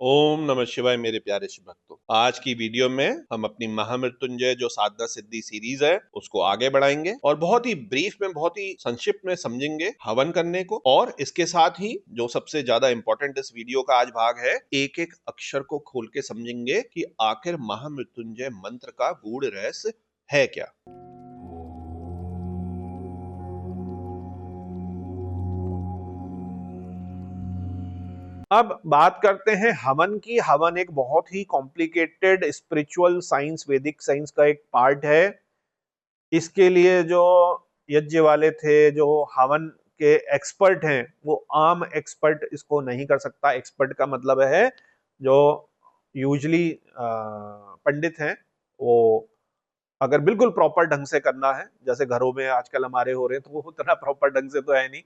ओम नमः शिवाय मेरे प्यारे शिव भक्तों। आज की वीडियो में हम अपनी महामृत्युंजय जो साधना सिद्धि सीरीज है उसको आगे बढ़ाएंगे और बहुत ही ब्रीफ में, बहुत ही संक्षिप्त में समझेंगे हवन करने को। और इसके साथ ही जो सबसे ज्यादा इंपॉर्टेंट इस वीडियो का आज भाग है, एक एक अक्षर को खोल के समझेंगे कि आखिर महामृत्युंजय मंत्र का गूढ़ रहस्य है क्या। अब बात करते हैं हवन की। हवन एक बहुत ही कॉम्प्लिकेटेड स्पिरिचुअल साइंस, वैदिक साइंस का एक पार्ट है। इसके लिए जो यज्ञ वाले थे, जो हवन के एक्सपर्ट हैं, वो आम एक्सपर्ट इसको नहीं कर सकता। एक्सपर्ट का मतलब है जो यूजली पंडित हैं, वो अगर बिल्कुल प्रॉपर ढंग से करना है, जैसे घरों में आजकल हमारे हो रहे हैं, तो वो उतना प्रॉपर ढंग से तो है नहीं,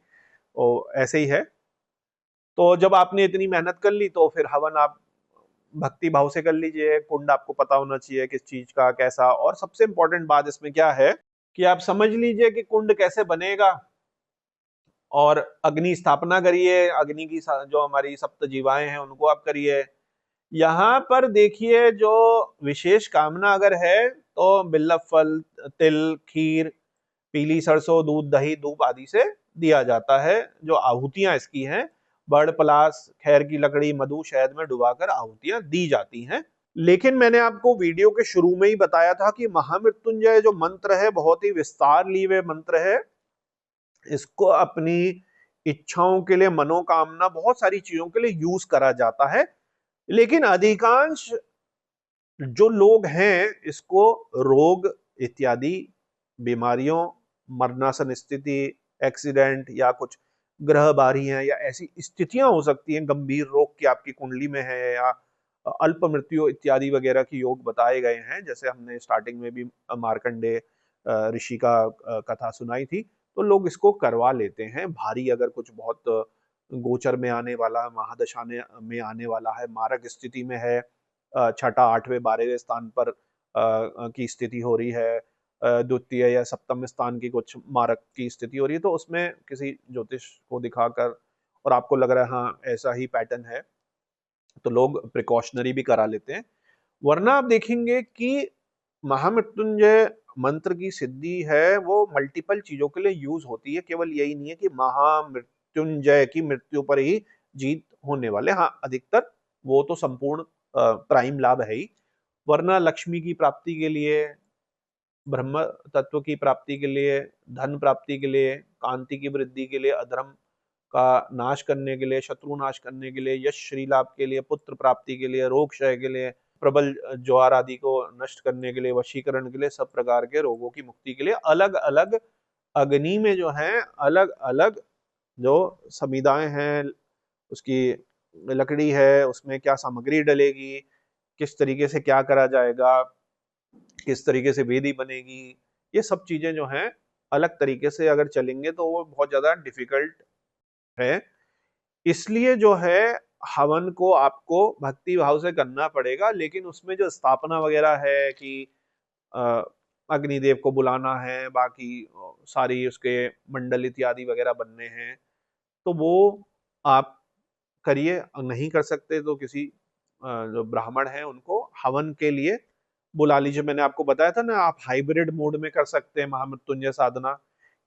वो ऐसे ही है। तो जब आपने इतनी मेहनत कर ली तो फिर हवन आप भक्ति भाव से कर लीजिए। कुंड आपको पता होना चाहिए किस चीज का कैसा। और सबसे इंपॉर्टेंट बात इसमें क्या है कि आप समझ लीजिए कि कुंड कैसे बनेगा और अग्नि स्थापना करिए। अग्नि की जो हमारी सप्त जीवाएं हैं उनको आप करिए। यहाँ पर देखिए, जो विशेष कामना अगर है तो बिल्व फल, तिल, खीर, पीली सरसों, दूध, दही, धूप आदि से दिया जाता है। जो आहुतियां इसकी हैं, बड़, पलास, खैर की लकड़ी, मधु, शहद में डुबाकर आहुतियां दी जाती हैं। लेकिन मैंने आपको वीडियो के शुरू में ही बताया था कि महामृत्युंजय जो मंत्र है बहुत ही विस्तार लिए हुए मंत्र है। इसको अपनी इच्छाओं के लिए, मनोकामना, बहुत सारी चीजों के लिए यूज करा जाता है। लेकिन अधिकांश जो लोग हैं इसको रोग इत्यादि बीमारियों, मरणासन स्थिति, एक्सीडेंट या कुछ ग्रह बारी हैं या ऐसी स्थितियां हो सकती हैं, गंभीर रोग की आपकी कुंडली में है, या अल्प मृत्यु इत्यादि वगैरह की योग बताए गए हैं। जैसे हमने स्टार्टिंग में भी मार्कंडे ऋषि का कथा सुनाई थी। तो लोग इसको करवा लेते हैं। भारी अगर कुछ बहुत गोचर में आने वाला, महादशा में आने वाला है, मारक स्थिति में है, छठा, आठवें, 12वें स्थान पर की स्थिति हो रही है, द्वितीय या सप्तम स्थान की कुछ मारक की स्थिति हो रही है, तो उसमें किसी ज्योतिष को दिखाकर, और आपको लग रहा है हाँ ऐसा ही पैटर्न है, तो लोग प्रिकॉशनरी भी करा लेते हैं। वरना आप देखेंगे कि महामृत्युंजय मंत्र की सिद्धि है वो मल्टीपल चीजों के लिए यूज होती है। केवल यही नहीं है कि महामृत्युंजय की मृत्यु पर ही जीत होने वाले, हाँ अधिकतर वो तो संपूर्ण प्राइम लाभ है ही। वरना लक्ष्मी की प्राप्ति के लिए, ब्रह्म तत्व की प्राप्ति के लिए, धन प्राप्ति के लिए, कांति की वृद्धि के लिए, अधर्म का नाश करने के लिए, शत्रु नाश करने के लिए, यश श्री लाभ के लिए, पुत्र प्राप्ति के लिए, रोग क्षय के लिए, प्रबल ज्वार आदि को नष्ट करने के लिए, वशीकरण के लिए, सब प्रकार के रोगों की मुक्ति के लिए अलग अलग अग्नि में जो है अलग अलग जो संविधाएं हैं, उसकी लकड़ी है, उसमें क्या सामग्री डलेगी, किस तरीके से क्या करा जाएगा, किस तरीके से वेदी बनेगी, ये सब चीजें जो हैं अलग तरीके से अगर चलेंगे तो वो बहुत ज्यादा डिफिकल्ट है। इसलिए जो है हवन को आपको भक्ति भाव से करना पड़ेगा। लेकिन उसमें जो स्थापना वगैरह है कि अ, अग्निदेव को बुलाना है, बाकी सारी उसके मंडल इत्यादि वगैरह बनने हैं, तो वो आप करिए। नहीं कर सकते तो किसी जो ब्राह्मण है उनको हवन के लिए बुला लीजिए। मैंने आपको बताया था ना, आप हाइब्रिड मोड में कर सकते हैं महामृत्युंजय साधना,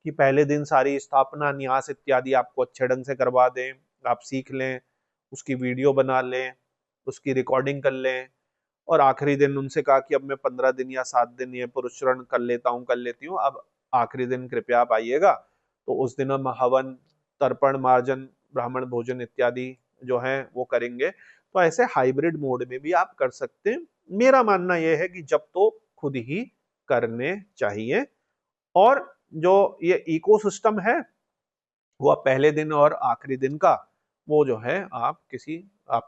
कि पहले दिन सारी स्थापना, न्यास इत्यादि आपको अच्छे ढंग से करवा दें, आप सीख लें, उसकी वीडियो बना लें, उसकी रिकॉर्डिंग कर लें, और आखिरी दिन उनसे कहा कि अब मैं 15 दिन या 7 दिन ये पुरुषरण कर लेता हूँ, कर लेती हूँ, अब आखिरी दिन कृपया आप आइएगा। तो उस दिन हम हवन, तर्पण, मार्जन, ब्राह्मण भोजन इत्यादि जो है वो करेंगे। तो ऐसे हाइब्रिड मोड में भी आप कर सकते हैं। मेरा मानना यह है कि जब तो खुद ही करने चाहिए। और जो ये इकोसिस्टम है वो आप पहले दिन और आखिरी दिन का, वो जो है आप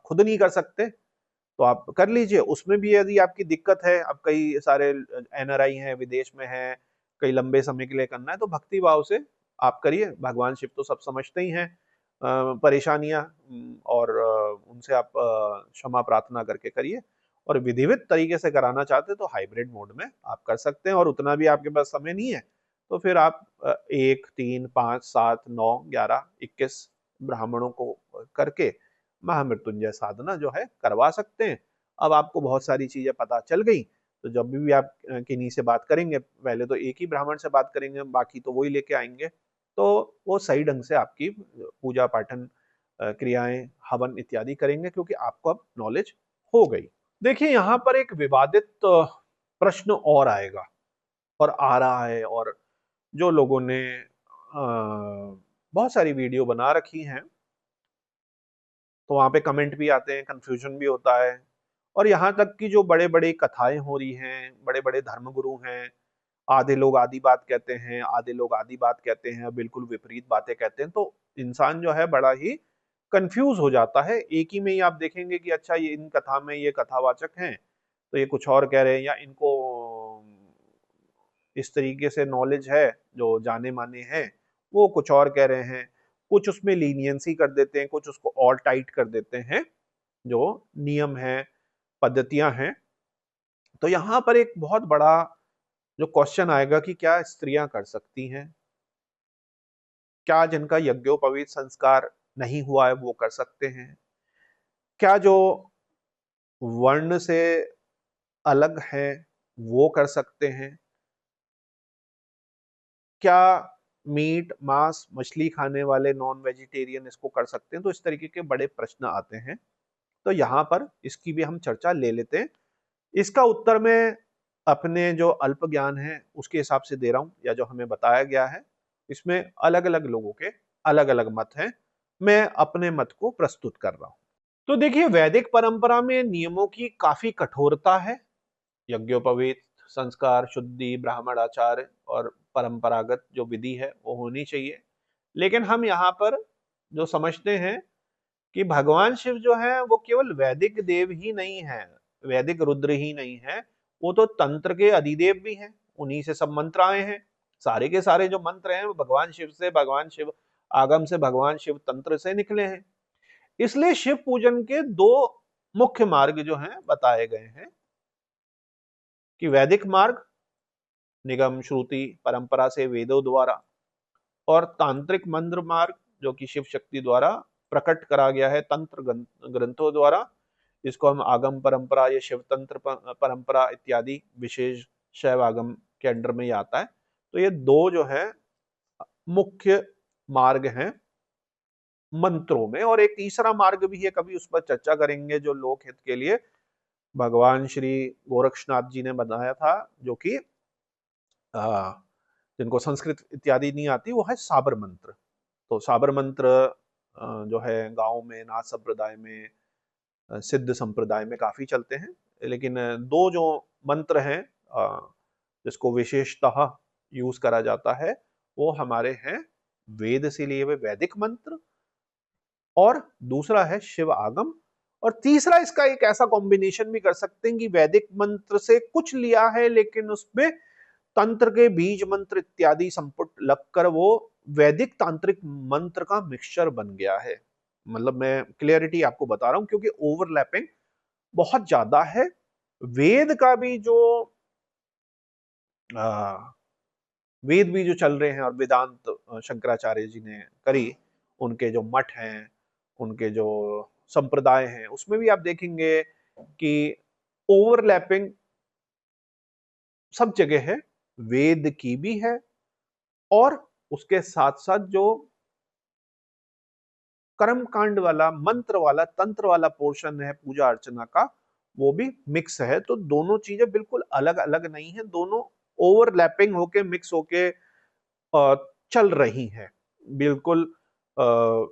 खुद नहीं कर सकते तो आप कर लीजिए। उसमें भी यदि आपकी दिक्कत है, अब कई सारे एनआरआई हैं, विदेश में हैं, कई लंबे समय के लिए करना है, तो भक्ति भाव से आप करिए। भगवान शिव तो सब समझते ही हैं परेशानियां, और उनसे आप क्षमा प्रार्थना करके करिए। और विधिवत तरीके से कराना चाहते हैं तो हाइब्रिड मोड में आप कर सकते हैं। और उतना भी आपके पास समय नहीं है तो फिर आप 1, 3, 5, 7, 9, 11, 21 ब्राह्मणों को करके महामृत्युंजय साधना जो है करवा सकते हैं। अब आपको बहुत सारी चीजें पता चल गई, तो जब भी आप किन्हीं से बात करेंगे, पहले तो एक ही ब्राह्मण से बात करेंगे, बाकी तो वही लेके आएंगे, तो वो सही ढंग से आपकी पूजा पाठन क्रियाएं, हवन इत्यादि करेंगे, क्योंकि आपको अब नॉलेज हो गई। देखिए यहाँ पर एक विवादित प्रश्न और आएगा और आ रहा है, और जो लोगों ने बहुत सारी वीडियो बना रखी हैं, तो वहां पे कमेंट भी आते हैं, कंफ्यूजन भी होता है, और यहाँ तक कि जो बड़े बड़े कथाएं हो रही हैं, बड़े बड़े धर्मगुरु हैं, आधे लोग आधी बात कहते हैं, आधे लोग आधी बात कहते हैं, बिल्कुल विपरीत बातें कहते हैं, तो इंसान जो है बड़ा ही कंफ्यूज हो जाता है। एक ही में ही आप देखेंगे कि अच्छा ये इन कथा में ये कथावाचक हैं, तो ये कुछ और कह रहे हैं, या इनको इस तरीके से नॉलेज है, जो जाने माने हैं वो कुछ और कह रहे हैं, कुछ उसमें लीनियंसी कर देते हैं, कुछ उसको और टाइट कर देते हैं, जो नियम है, पद्धतियां हैं। तो यहाँ पर एक बहुत बड़ा जो क्वेश्चन आएगा कि क्या स्त्रियां कर सकती हैं, क्या जिनका यज्ञोपवीत संस्कार नहीं हुआ है वो कर सकते हैं, क्या जो वर्ण से अलग है वो कर सकते हैं, क्या मीट मांस मछली खाने वाले नॉन वेजिटेरियन इसको कर सकते हैं। तो इस तरीके के बड़े प्रश्न आते हैं, तो यहाँ पर इसकी भी हम चर्चा ले लेते हैं। इसका उत्तर मैं अपने जो अल्प ज्ञान है उसके हिसाब से दे रहा हूं, या जो हमें बताया गया है, इसमें अलग अलग लोगों के अलग अलग मत हैं, मैं अपने मत को प्रस्तुत कर रहा हूं। तो देखिए, वैदिक परंपरा में नियमों की काफी कठोरता है। यज्ञोपवीत संस्कार, शुद्धि, ब्राह्मण आचार और परंपरागत जो विधि है वो होनी चाहिए। लेकिन हम यहाँ पर जो समझते हैं कि भगवान शिव जो है वो केवल वैदिक देव ही नहीं है, वैदिक रुद्र ही नहीं है, वो तो तंत्र के अधिदेव भी हैं, उन्हीं से सब मंत्र आए हैं। सारे के सारे जो मंत्र हैं वो भगवान शिव से, भगवान शिव आगम से, भगवान शिव तंत्र से निकले हैं। इसलिए शिव पूजन के दो मुख्य मार्ग जो हैं बताए गए हैं, कि वैदिक मार्ग निगम श्रुति परंपरा से वेदों द्वारा, और तांत्रिक मंत्र मार्ग जो कि शिव शक्ति द्वारा प्रकट करा गया है तंत्र ग्रंथों द्वारा, जिसको हम आगम परंपरा या शिव तंत्र परंपरा इत्यादि विशेष शैव आगम के अंडर में ही आता है। तो ये दो जो है मुख्य मार्ग हैं मंत्रों में, और एक तीसरा मार्ग भी है, कभी उस पर चर्चा करेंगे, जो लोक हित के लिए भगवान श्री गोरक्षनाथ जी ने बनाया था, जो कि जिनको संस्कृत इत्यादि नहीं आती, वो है साबर मंत्र। तो साबर मंत्र जो है गांव में, नाथ संप्रदाय में, सिद्ध संप्रदाय में काफी चलते हैं। लेकिन दो जो मंत्र हैं जिसको विशेषतः यूज करा जाता है, वो हमारे हैं वेद से लिए हुए वैदिक मंत्र, और दूसरा है शिव आगम, और तीसरा इसका एक ऐसा कॉम्बिनेशन भी कर सकते हैं कि वैदिक मंत्र से कुछ लिया है, लेकिन उसमें तंत्र के बीज मंत्र इत्यादि संपुट लगकर वो वैदिक तांत्रिक मंत्र का मिक्सचर बन गया है। मतलब मैं क्लियरिटी आपको बता रहा हूं, क्योंकि ओवरलैपिंग बहुत ज्यादा है। वेद का भी जो वेद भी जो चल रहे हैं, और वेदांत शंकराचार्य जी ने करी, उनके जो मठ हैं, उनके जो संप्रदाय हैं, उसमें भी आप देखेंगे कि ओवरलैपिंग सब जगह है, वेद की भी है, और उसके साथ साथ जो कर्म कांड वाला, मंत्र वाला, तंत्र वाला पोर्शन है पूजा अर्चना का, वो भी मिक्स है। तो दोनों चीजें बिल्कुल अलग अलग नहीं है, दोनों ओवरलैपिंग होके, मिक्स होके चल रही हैं। बिल्कुल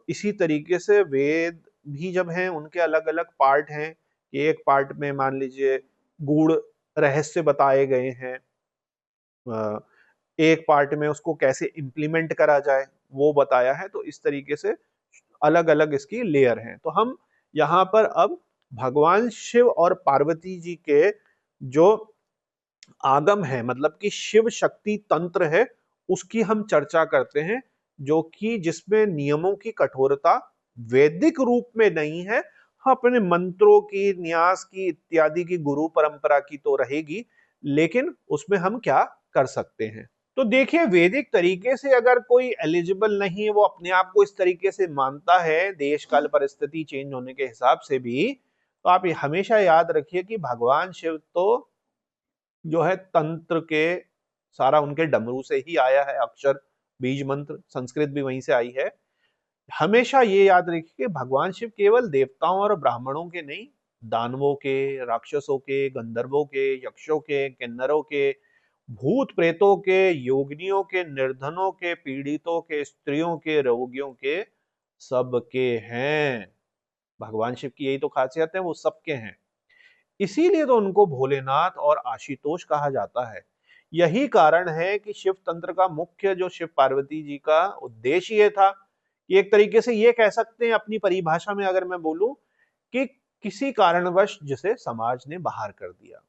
इसी तरीके से वेद भी जब हैं, उनके अलग अलग पार्ट हैं, कि एक पार्ट में मान लीजिए गूढ़ रहस्य बताए गए हैं, एक पार्ट में उसको कैसे इंप्लीमेंट करा जाए वो बताया है। तो इस तरीके से अलग अलग इसकी लेयर हैं। तो हम यहाँ पर अब भगवान शिव और पार्वती जी के जो आगम है, मतलब कि शिव शक्ति तंत्र है, उसकी हम चर्चा करते हैं, जो कि जिसमें नियमों की कठोरता वैदिक रूप में नहीं है, हाँ अपने मंत्रों की, न्यास की इत्यादि की, गुरु परंपरा की तो रहेगी, लेकिन उसमें हम क्या कर सकते हैं। तो देखिए, वैदिक तरीके से अगर कोई एलिजिबल नहीं है, वो अपने आप को इस तरीके से मानता है देश काल परिस्थिति चेंज होने के हिसाब से भी, तो आप हमेशा याद रखिए कि भगवान शिव तो जो है तंत्र के सारा उनके डमरू से ही आया है, अक्षर बीज मंत्र संस्कृत भी वहीं से आई है। हमेशा ये याद रखिए कि भगवान शिव केवल देवताओं और ब्राह्मणों के नहीं, दानवों के, राक्षसों के, गंधर्वों के, यक्षों के, किन्नरों के, भूत प्रेतों के, योगिनियों के, निर्धनों के, पीड़ितों के, स्त्रियों के, रोगियों के, सबके हैं। भगवान शिव की यही तो खासियत है, वो सबके हैं। इसीलिए तो उनको भोलेनाथ और आशुतोष कहा जाता है। यही कारण है कि शिव तंत्र का मुख्य जो शिव पार्वती जी का उद्देश्य ये था कि एक तरीके से ये कह सकते हैं अपनी परिभाषा में अगर मैं बोलूं कि किसी कारणवश जिसे समाज ने बाहर कर दिया,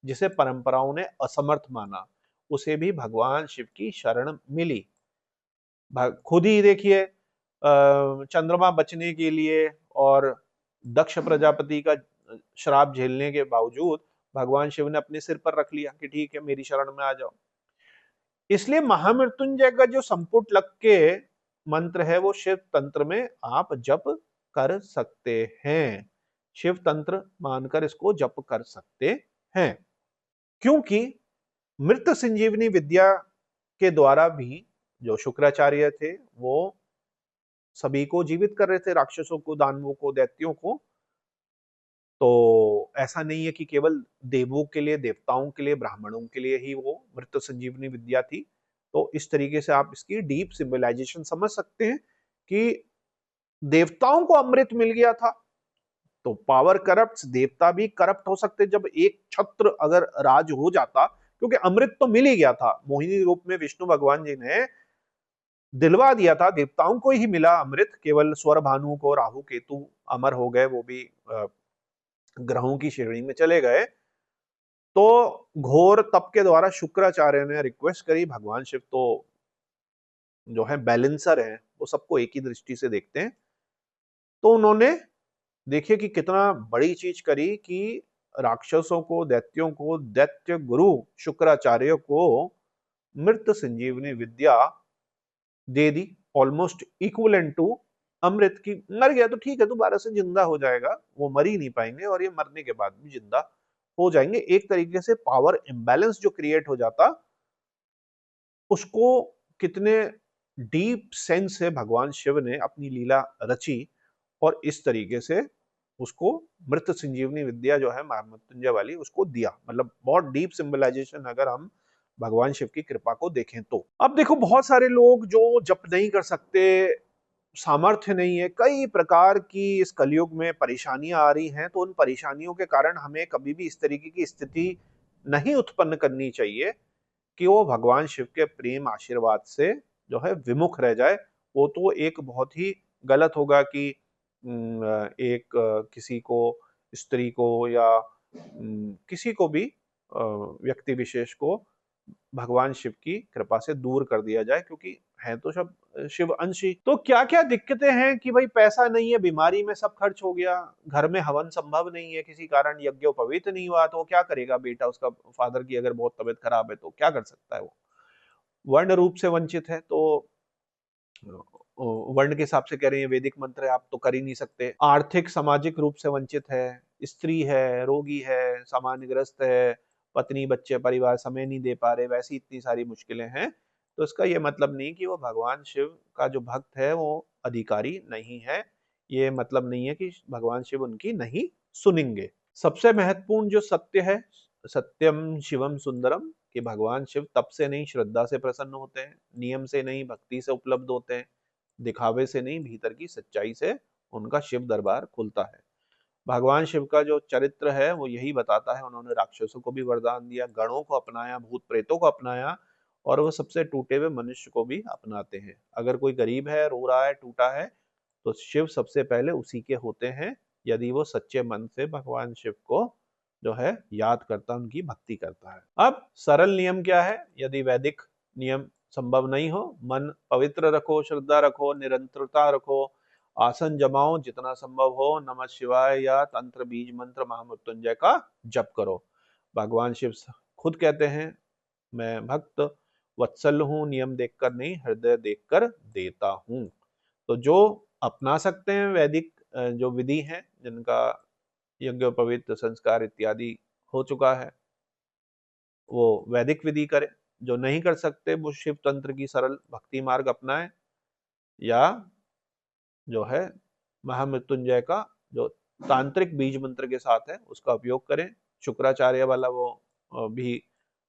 जिसे परंपराओं ने असमर्थ माना, उसे भी भगवान शिव की शरण मिली। खुद ही देखिए, चंद्रमा बचने के लिए और दक्ष प्रजापति का श्राप झेलने के बावजूद भगवान शिव ने अपने सिर पर रख लिया कि ठीक है, मेरी शरण में आ जाओ। इसलिए महामृत्युंजय का जो संपुट लग के मंत्र है, वो शिव तंत्र में आप जप कर सकते हैं। शिव तंत्र मानकर इसको जप कर सकते हैं, क्योंकि मृत संजीवनी विद्या के द्वारा भी जो शुक्राचार्य थे वो सभी को जीवित कर रहे थे, राक्षसों को, दानवों को, दैत्यों को। तो ऐसा नहीं है कि केवल देवों के लिए, देवताओं के लिए, ब्राह्मणों के लिए ही वो मृत संजीवनी विद्या थी। तो इस तरीके से आप इसकी डीप सिंबलाइजेशन समझ सकते हैं कि देवताओं को अमृत मिल गया था, तो पावर करप्ट, देवता भी करप्ट हो सकते जब एक छत्र अगर राज हो जाता, क्योंकि अमृत तो मिल ही गया था। मोहिनी रूप में विष्णु भगवान जी ने दिलवा दिया था, देवताओं को ही मिला अमृत, केवल स्वर भानु को, राहु केतु अमर हो गए, वो भी ग्रहों की श्रेणी में चले गए। तो घोर तप के द्वारा शुक्राचार्य ने रिक्वेस्ट करी, भगवान शिव तो जो है बैलेंसर है, वो सबको एक ही दृष्टि से देखते हैं। तो उन्होंने देखिए कि कितना बड़ी चीज करी कि राक्षसों को, दैत्यों को, दैत्य गुरु शुक्राचार्य को मृत संजीवनी विद्या दे दी, ऑलमोस्ट इक्वलेंट टू अमृत की। मर गया तो ठीक है, दोबारा से जिंदा हो जाएगा, वो मर ही नहीं पाएंगे और ये मरने के बाद भी जिंदा हो जाएंगे। एक तरीके से पावर इम्बैलेंस जो क्रिएट हो जाता, उसको कितने डीप सेंस से भगवान शिव ने अपनी लीला रची और इस तरीके से उसको मृत संजीवनी विद्या जो है महामृत्युंजय वाली, उसको दिया। मतलब बहुत डीप सिंबलाइजेशन अगर हम भगवान शिव की कृपा को देखें तो। अब देखो, बहुत सारे लोग जो जप नहीं कर सकते, सामर्थ्य नहीं है, कई प्रकार की इस कलयुग में परेशानियां आ रही हैं, तो उन परेशानियों के कारण हमें कभी भी इस तरीके की स्थिति नहीं उत्पन्न करनी चाहिए कि वो भगवान शिव के प्रेम आशीर्वाद से जो है विमुख रह जाए। वो तो एक बहुत ही गलत होगा कि एक किसी को, स्त्री को या किसी को भी, व्यक्ति विशेष को भगवान शिव की कृपा से दूर कर दिया जाए, क्योंकि है तो सब शिव अंशी। तो क्या क्या दिक्कतें हैं कि भाई पैसा नहीं है, बीमारी में सब खर्च हो गया, घर में हवन संभव नहीं है, किसी कारण यज्ञोपवीत नहीं हुआ, तो वो क्या करेगा बेटा, उसका फादर की अगर बहुत तबीयत खराब है तो क्या कर सकता है वो। वर्ण रूप से वंचित है तो वर्ण के हिसाब से कह रहे हैं, वैदिक मंत्र है, आप तो कर ही नहीं सकते। आर्थिक सामाजिक रूप से वंचित है, स्त्री है, रोगी है, सामान्यग्रस्त है, पत्नी बच्चे परिवार समय नहीं दे पा रहे, वैसी इतनी सारी मुश्किलें हैं। तो इसका ये मतलब नहीं कि वो भगवान शिव का जो भक्त है वो अधिकारी नहीं है। ये मतलब नहीं है कि भगवान शिव उनकी नहीं सुनेंगे। सबसे महत्वपूर्ण जो सत्य है, सत्यम शिवम सुंदरम, कि भगवान शिव तप से नहीं श्रद्धा से प्रसन्न होते हैं, नियम से नहीं भक्ति से उपलब्ध होते हैं, दिखावे से नहीं भीतर की सच्चाई से उनका शिव दरबार खुलता है। भगवान शिव का जो चरित्र है वो यही बताता है। उन्होंने राक्षसों को भी वरदान दिया, गणों को अपनाया, भूत प्रेतों को अपनाया, और वो सबसे टूटे हुए मनुष्य को भी अपनाते हैं। अगर कोई गरीब है, रो रहा है, टूटा है, तो शिव सबसे पहले उसी के होते हैं, यदि वो सच्चे मन से भगवान शिव को जो है याद करता, उनकी भक्ति करता है। अब सरल नियम क्या है, यदि वैदिक नियम संभव नहीं हो, मन पवित्र रखो, श्रद्धा रखो, निरंतरता रखो, आसन जमाओ, जितना संभव हो नमः शिवाय या तंत्र बीज मंत्र महामृत्युंजय का जप करो। भगवान शिव खुद कहते हैं, मैं भक्त वत्सल हूं, नियम देखकर नहीं हृदय देखकर देता हूं। तो जो अपना सकते हैं वैदिक जो विधि है, जिनका यज्ञ पवित्र संस्कार इत्यादि हो चुका है, वो वैदिक विधि करें। जो नहीं कर सकते वो शिव तंत्र की सरल भक्ति मार्ग अपनाएं, या जो है महामृत्युंजय का जो तांत्रिक बीज मंत्र के साथ है उसका उपयोग करें। शुक्राचार्य वाला वो भी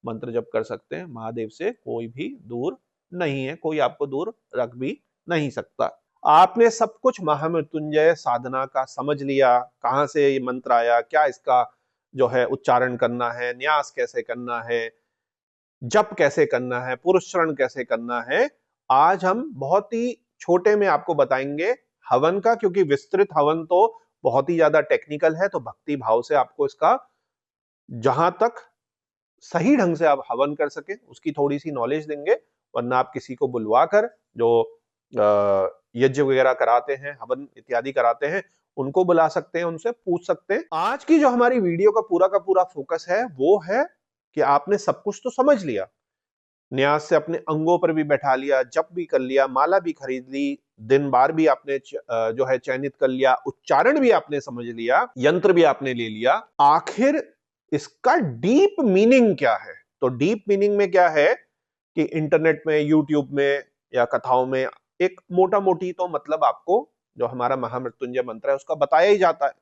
मंत्र जप कर सकते हैं। महादेव से कोई भी दूर नहीं है, कोई आपको दूर रख भी नहीं सकता। आपने सब कुछ महामृत्युंजय साधना का समझ लिया, कहां से ये मंत्र आया, क्या इसका जो है उच्चारण करना है, न्यास कैसे करना है, जप कैसे करना है, पुरुषरण कैसे करना है। आज हम बहुत ही छोटे में आपको बताएंगे हवन का, क्योंकि विस्तृत हवन तो बहुत ही ज्यादा टेक्निकल है। तो भक्ति भाव से आपको इसका जहां तक सही ढंग से आप हवन कर सके उसकी थोड़ी सी नॉलेज देंगे। वरना आप किसी को बुलवा कर जो यज्ञ वगैरह कराते हैं, हवन इत्यादि कराते हैं, उनको बुला सकते हैं, उनसे पूछ सकते हैं। आज की जो हमारी वीडियो का पूरा फोकस है वो है कि आपने सब कुछ तो समझ लिया, न्यास से अपने अंगों पर भी बैठा लिया, जप भी कर लिया, माला भी खरीद ली, दिन बार भी आपने जो है चयनित कर लिया, उच्चारण भी आपने समझ लिया, यंत्र भी आपने ले लिया। आखिर इसका डीप मीनिंग क्या है? तो डीप मीनिंग में क्या है कि इंटरनेट में, यूट्यूब में या कथाओं में एक मोटा मोटी तो मतलब आपको जो हमारा महामृत्युंजय मंत्र है उसका बताया ही जाता है।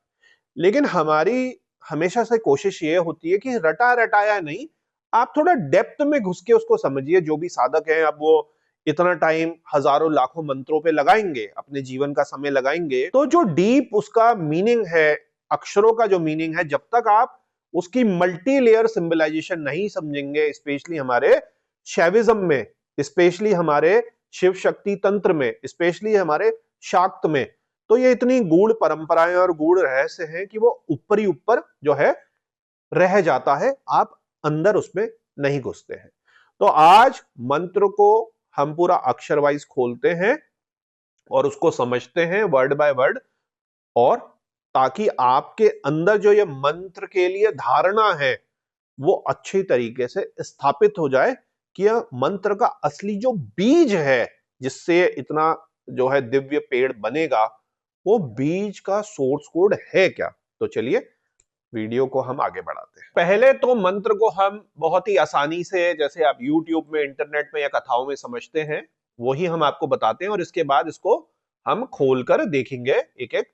लेकिन हमारी हमेशा से कोशिश ये होती है कि रटा रटाया नहीं, आप थोड़ा डेप्थ में घुस के उसको समझिए। जो भी साधक हैं, अब वो इतना टाइम हजारों लाखों मंत्रों पे लगाएंगे, अपने जीवन का समय लगाएंगे, तो जो डीप उसका मीनिंग है, अक्षरों का जो मीनिंग है, जब तक आप उसकी मल्टी लेयर सिंबलाइजेशन नहीं समझेंगे, स्पेशली हमारे शैविज्म में, स्पेशली हमारे शिव शक्ति तंत्र में, स्पेशली हमारे शाक्त में, तो ये इतनी गूढ़ परंपराएं और गूढ़ रहस्य हैं कि वो ऊपर ही ऊपर जो है रह जाता है, आप अंदर उसमें नहीं घुसते हैं। तो आज मंत्र को हम पूरा अक्षर वाइज खोलते हैं और उसको समझते हैं वर्ड बाय वर्ड, और ताकि आपके अंदर जो ये मंत्र के लिए धारणा है वो अच्छी तरीके से स्थापित हो जाए कि यह मंत्र का असली जो बीज है, जिससे इतना जो है दिव्य पेड़ बनेगा, वो बीज का सोर्स कोड है क्या। तो चलिए वीडियो को हम आगे बढ़ाते हैं। पहले तो मंत्र को हम बहुत ही आसानी से, जैसे आप YouTube में, इंटरनेट में या कथाओं में समझते हैं, वही हम आपको बताते हैं, और इसके बाद इसको हम खोलकर देखेंगे एक एक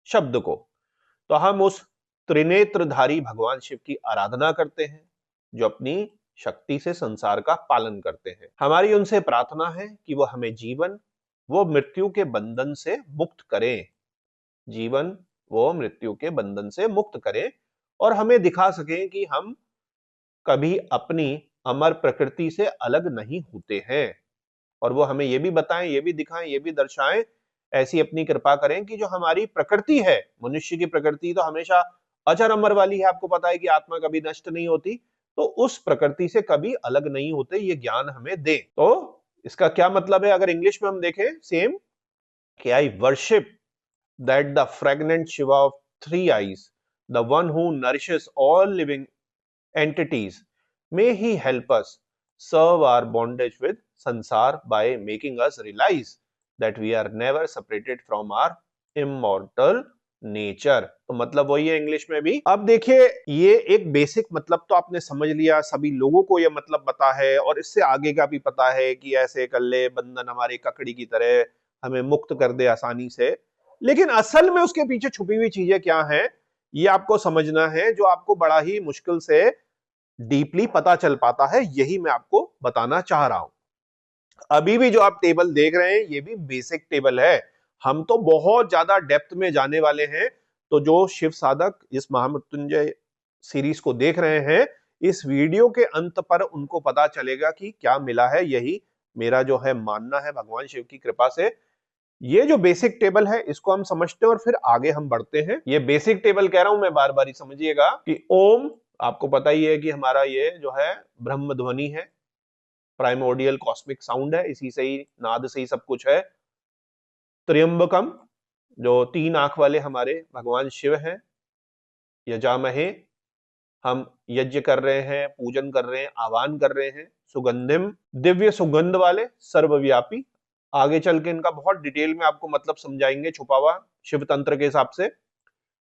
शब्द को। तो हम उस त्रिनेत्रधारी भगवान शिव की आराधना करते हैं जो अपनी शक्ति से संसार का पालन करते हैं। हमारी उनसे प्रार्थना है कि वो हमें जीवन वो मृत्यु के बंधन से मुक्त करें, जीवन वो मृत्यु के बंधन से मुक्त करें, और हमें दिखा सकें कि हम कभी अपनी अमर प्रकृति से अलग नहीं होते हैं। और वो हमें ये भी बताएं, ये भी दिखाएं, ये भी दर्शाएं, ऐसी अपनी कृपा करें कि जो हमारी प्रकृति है, मनुष्य की प्रकृति तो हमेशा अजर अमर वाली है, आपको पता है कि आत्मा कभी नष्ट नहीं होती, तो उस प्रकृति से कभी अलग नहीं होते, ये ज्ञान हमें दे। तो इसका क्या मतलब है अगर इंग्लिश में हम देखें, सेम कि आई worship that the fragrant Shiva of three eyes, the one who nourishes all living entities, may he help us serve our bondage with sansar by making us realize that we are never separated from our immortal nature. तो मतलब वही है English में भी। अब देखिए, ये एक बेसिक मतलब तो आपने समझ लिया, सभी लोगों को ये मतलब पता है, और इससे आगे का भी पता है कि ऐसे कर ले बंधन हमारे ककड़ी की तरह हमें मुक्त कर दे आसानी से। लेकिन असल में उसके पीछे छुपी हुई चीजें क्या हैं, ये आपको समझना है, जो आपको बड़ा ही मुश्किल से डीपली पता चल पाता है। यही मैं आपको बताना चाह रहा हूं। अभी भी जो आप टेबल देख रहे हैं ये भी बेसिक टेबल है, हम तो बहुत ज्यादा डेप्थ में जाने वाले हैं। तो जो शिव साधक इस महामृत्युंजय सीरीज को देख रहे हैं, इस वीडियो के अंत पर उनको पता चलेगा कि क्या मिला है। यही मेरा जो है मानना है, भगवान शिव की कृपा से ये जो बेसिक टेबल है इसको हम समझते हैं और फिर आगे हम बढ़ते हैं। ये बेसिक टेबल कह रहा हूं मैं, बार बार ही समझिएगा कि ओम, आपको पता ही है कि हमारा ये जो है ब्रह्म ध्वनि है, प्राइमोर्डियल कॉस्मिक साउंड है, इसी से ही, नाद से ही सब कुछ है। त्र्यंबकम, जो 3 आंख वाले हमारे भगवान शिव हैं। यजामहे, हम यज्ञ कर रहे हैं, पूजन कर रहे हैं, आह्वान कर रहे हैं सुगंधिम, दिव्य सुगंध वाले, सर्वव्यापी। आगे चल के इनका बहुत डिटेल में आपको मतलब समझाएंगे छुपा हुआ शिव तंत्र के हिसाब से।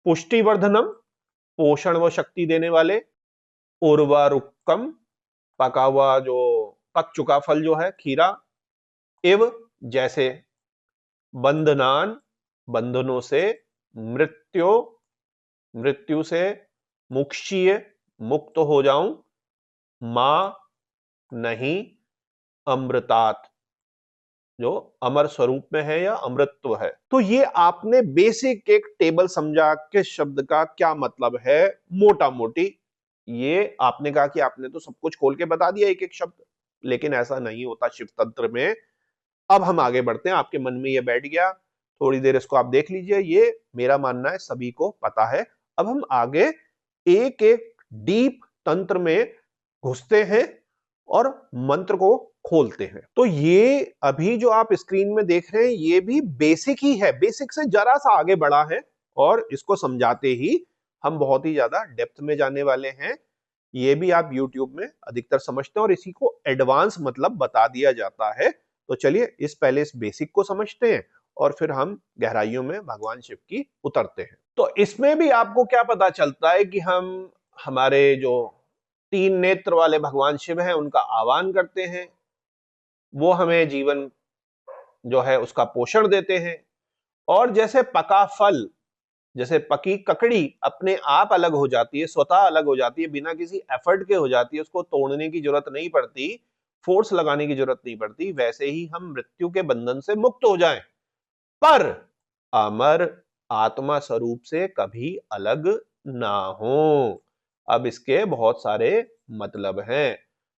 पुष्टिवर्धनम, पोषण व शक्ति देने वाले। उर्वारुकम, पका हुआ जो पक चुका फल जो है, खीरा। इव, जैसे। बंधनान, बंधनों से। मृत्यु, मृत्यु से। मुक्षीय, मुक्त हो जाऊं। मां, नहीं। अमृतात, जो अमर स्वरूप में है या अमृतत्व है। तो ये आपने बेसिक एक टेबल समझा कि शब्द का क्या मतलब है मोटा मोटी। ये आपने कहा कि आपने तो सब कुछ खोल के बता दिया एक एक शब्द, लेकिन ऐसा नहीं होता शिव तंत्र में। अब हम आगे बढ़ते हैं, आपके मन में ये बैठ गया, थोड़ी देर इसको आप देख लीजिए, ये मेरा मानना है सभी को पता है। अब हम आगे एक एक डीप तंत्र में घुसते हैं और मंत्र को खोलते हैं। तो ये अभी जो आप स्क्रीन में देख रहे हैं ये भी बेसिक ही है, बेसिक से जरा सा आगे बढ़ा है, और इसको समझाते ही हम बहुत ही ज्यादा डेप्थ में जाने वाले हैं। ये भी आप YouTube में अधिकतर समझते हैं और इसी को एडवांस मतलब बता दिया जाता है। तो चलिए पहले इस बेसिक को समझते हैं और फिर हम गहराइयों में भगवान शिव की उतरते हैं। तो इसमें भी आपको क्या पता चलता है कि हम हमारे जो 3 नेत्र वाले भगवान शिव हैं उनका आह्वान करते हैं, वो हमें जीवन जो है उसका पोषण देते हैं। और जैसे पका फल, जैसे पकी ककड़ी अपने आप अलग हो जाती है, स्वतः अलग हो जाती है, बिना किसी एफर्ट के हो जाती है, उसको तोड़ने की जरूरत नहीं पड़ती, फोर्स लगाने की जरूरत नहीं पड़ती, वैसे ही हम मृत्यु के बंधन से मुक्त हो जाएं, पर अमर आत्मा स्वरूप से कभी अलग ना हो। अब इसके बहुत सारे मतलब हैं।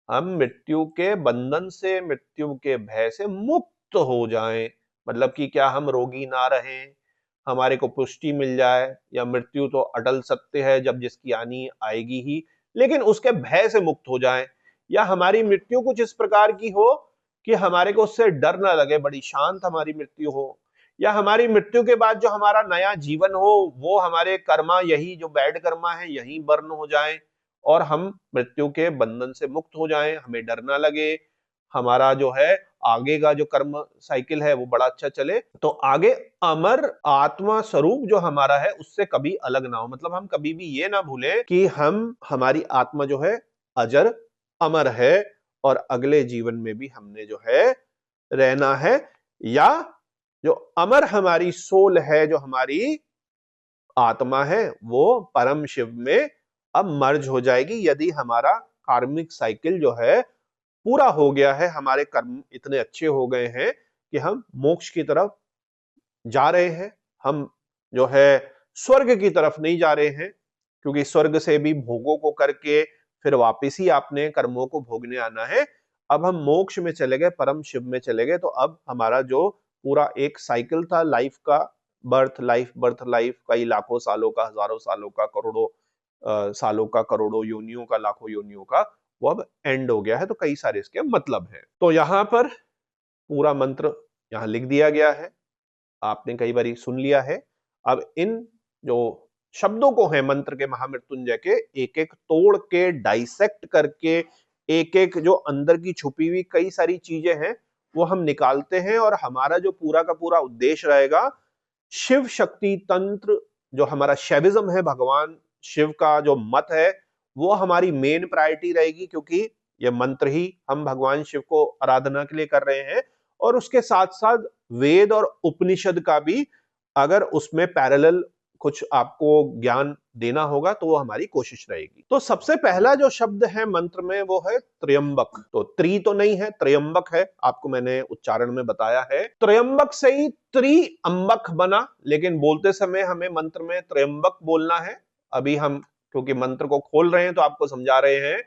हम मृत्यु के बंधन से, मृत्यु के भय से मुक्त हो जाएं, मतलब कि क्या हम रोगी ना रहें, हमारे को पुष्टि मिल जाए, या मृत्यु तो अटल सत्य है, जब जिसकी आनी आएगी ही, लेकिन उसके भय से मुक्त हो जाएं, या हमारी मृत्यु कुछ इस प्रकार की हो कि हमारे को उससे डर ना लगे, बड़ी शांत हमारी मृत्यु हो, या हमारी मृत्यु के बाद जो हमारा नया जीवन हो वो हमारे कर्मा, यही जो बैड कर्मा है यही बर्न हो जाए और हम मृत्यु के बंधन से मुक्त हो जाएं, हमें डर ना लगे, हमारा जो है आगे का जो कर्म साइकिल है वो बड़ा अच्छा चले। तो आगे अमर आत्मा स्वरूप जो हमारा है उससे कभी अलग ना हो, मतलब हम कभी भी ये ना भूलें कि हमारी आत्मा जो है अजर अमर है और अगले जीवन में भी हमने जो है रहना है, या जो अमर हमारी सोल है, जो हमारी आत्मा है, वो परम शिव में अब मर्ज हो जाएगी यदि हमारा कार्मिक साइकिल जो है पूरा हो गया है, हमारे कर्म इतने अच्छे हो गए हैं कि हम मोक्ष की तरफ जा रहे हैं, हम जो है स्वर्ग की तरफ नहीं जा रहे हैं, क्योंकि स्वर्ग से भी भोगों को करके फिर वापिस ही आपने कर्मों को भोगने आना है। अब हम मोक्ष में चले गए, परम शिव में चले गए, तो अब हमारा जो पूरा एक साइकिल था लाइफ का, बर्थ लाइफ, कई लाखों सालों का, हजारों सालों का, करोड़ों सालों का, करोड़ों योनियों का, लाखों योनियों का, वो अब एंड हो गया है। तो कई सारे इसके मतलब है। तो यहां पर पूरा मंत्र यहां लिख दिया गया है, आपने कई बार सुन लिया है। अब इन जो शब्दों को है मंत्र के, महामृत्युंजय के, एक एक तोड़ के, डाइसेक्ट करके, एक एक जो अंदर की छुपी हुई कई सारी चीजें हैं वो हम निकालते हैं, और हमारा जो पूरा का पूरा उद्देश्य रहेगा, शिव शक्ति तंत्र जो हमारा शैविज्म है, भगवान शिव का जो मत है, वो हमारी मेन प्रायोरिटी रहेगी, क्योंकि ये मंत्र ही हम भगवान शिव को आराधना के लिए कर रहे हैं। और उसके साथ साथ वेद और उपनिषद का भी अगर उसमें पैरेलल कुछ आपको ज्ञान देना होगा तो वो हमारी कोशिश रहेगी। तो सबसे पहला जो शब्द है मंत्र में वो है त्र्यंबक। तो त्रि तो नहीं है, त्र्यंबक है, आपको मैंने उच्चारण में बताया है। त्र्यंबक से ही त्रिअंबक बना, लेकिन बोलते समय हमें मंत्र में त्र्यंबक बोलना है। अभी हम क्योंकि मंत्र को खोल रहे हैं तो आपको समझा रहे हैं।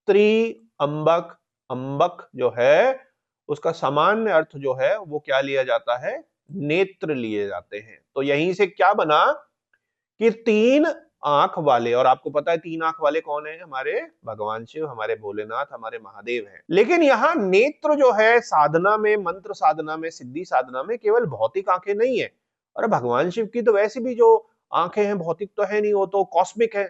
त्रिअंबक, अंबक जो है उसका सामान्य अर्थ जो है वो क्या लिया जाता है, नेत्र लिए जाते हैं। तो यहीं से क्या बना कि 3 आंख वाले, और आपको पता है 3 आंख वाले कौन है, हमारे भगवान शिव, हमारे भोलेनाथ, हमारे महादेव हैं। लेकिन यहां नेत्र जो है साधना में, मंत्र साधना में, सिद्धि साधना में केवल भौतिक आंखें नहीं है, और भगवान शिव की तो वैसे भी जो आंखें हैं भौतिक तो है नहीं, वो तो कॉस्मिक है।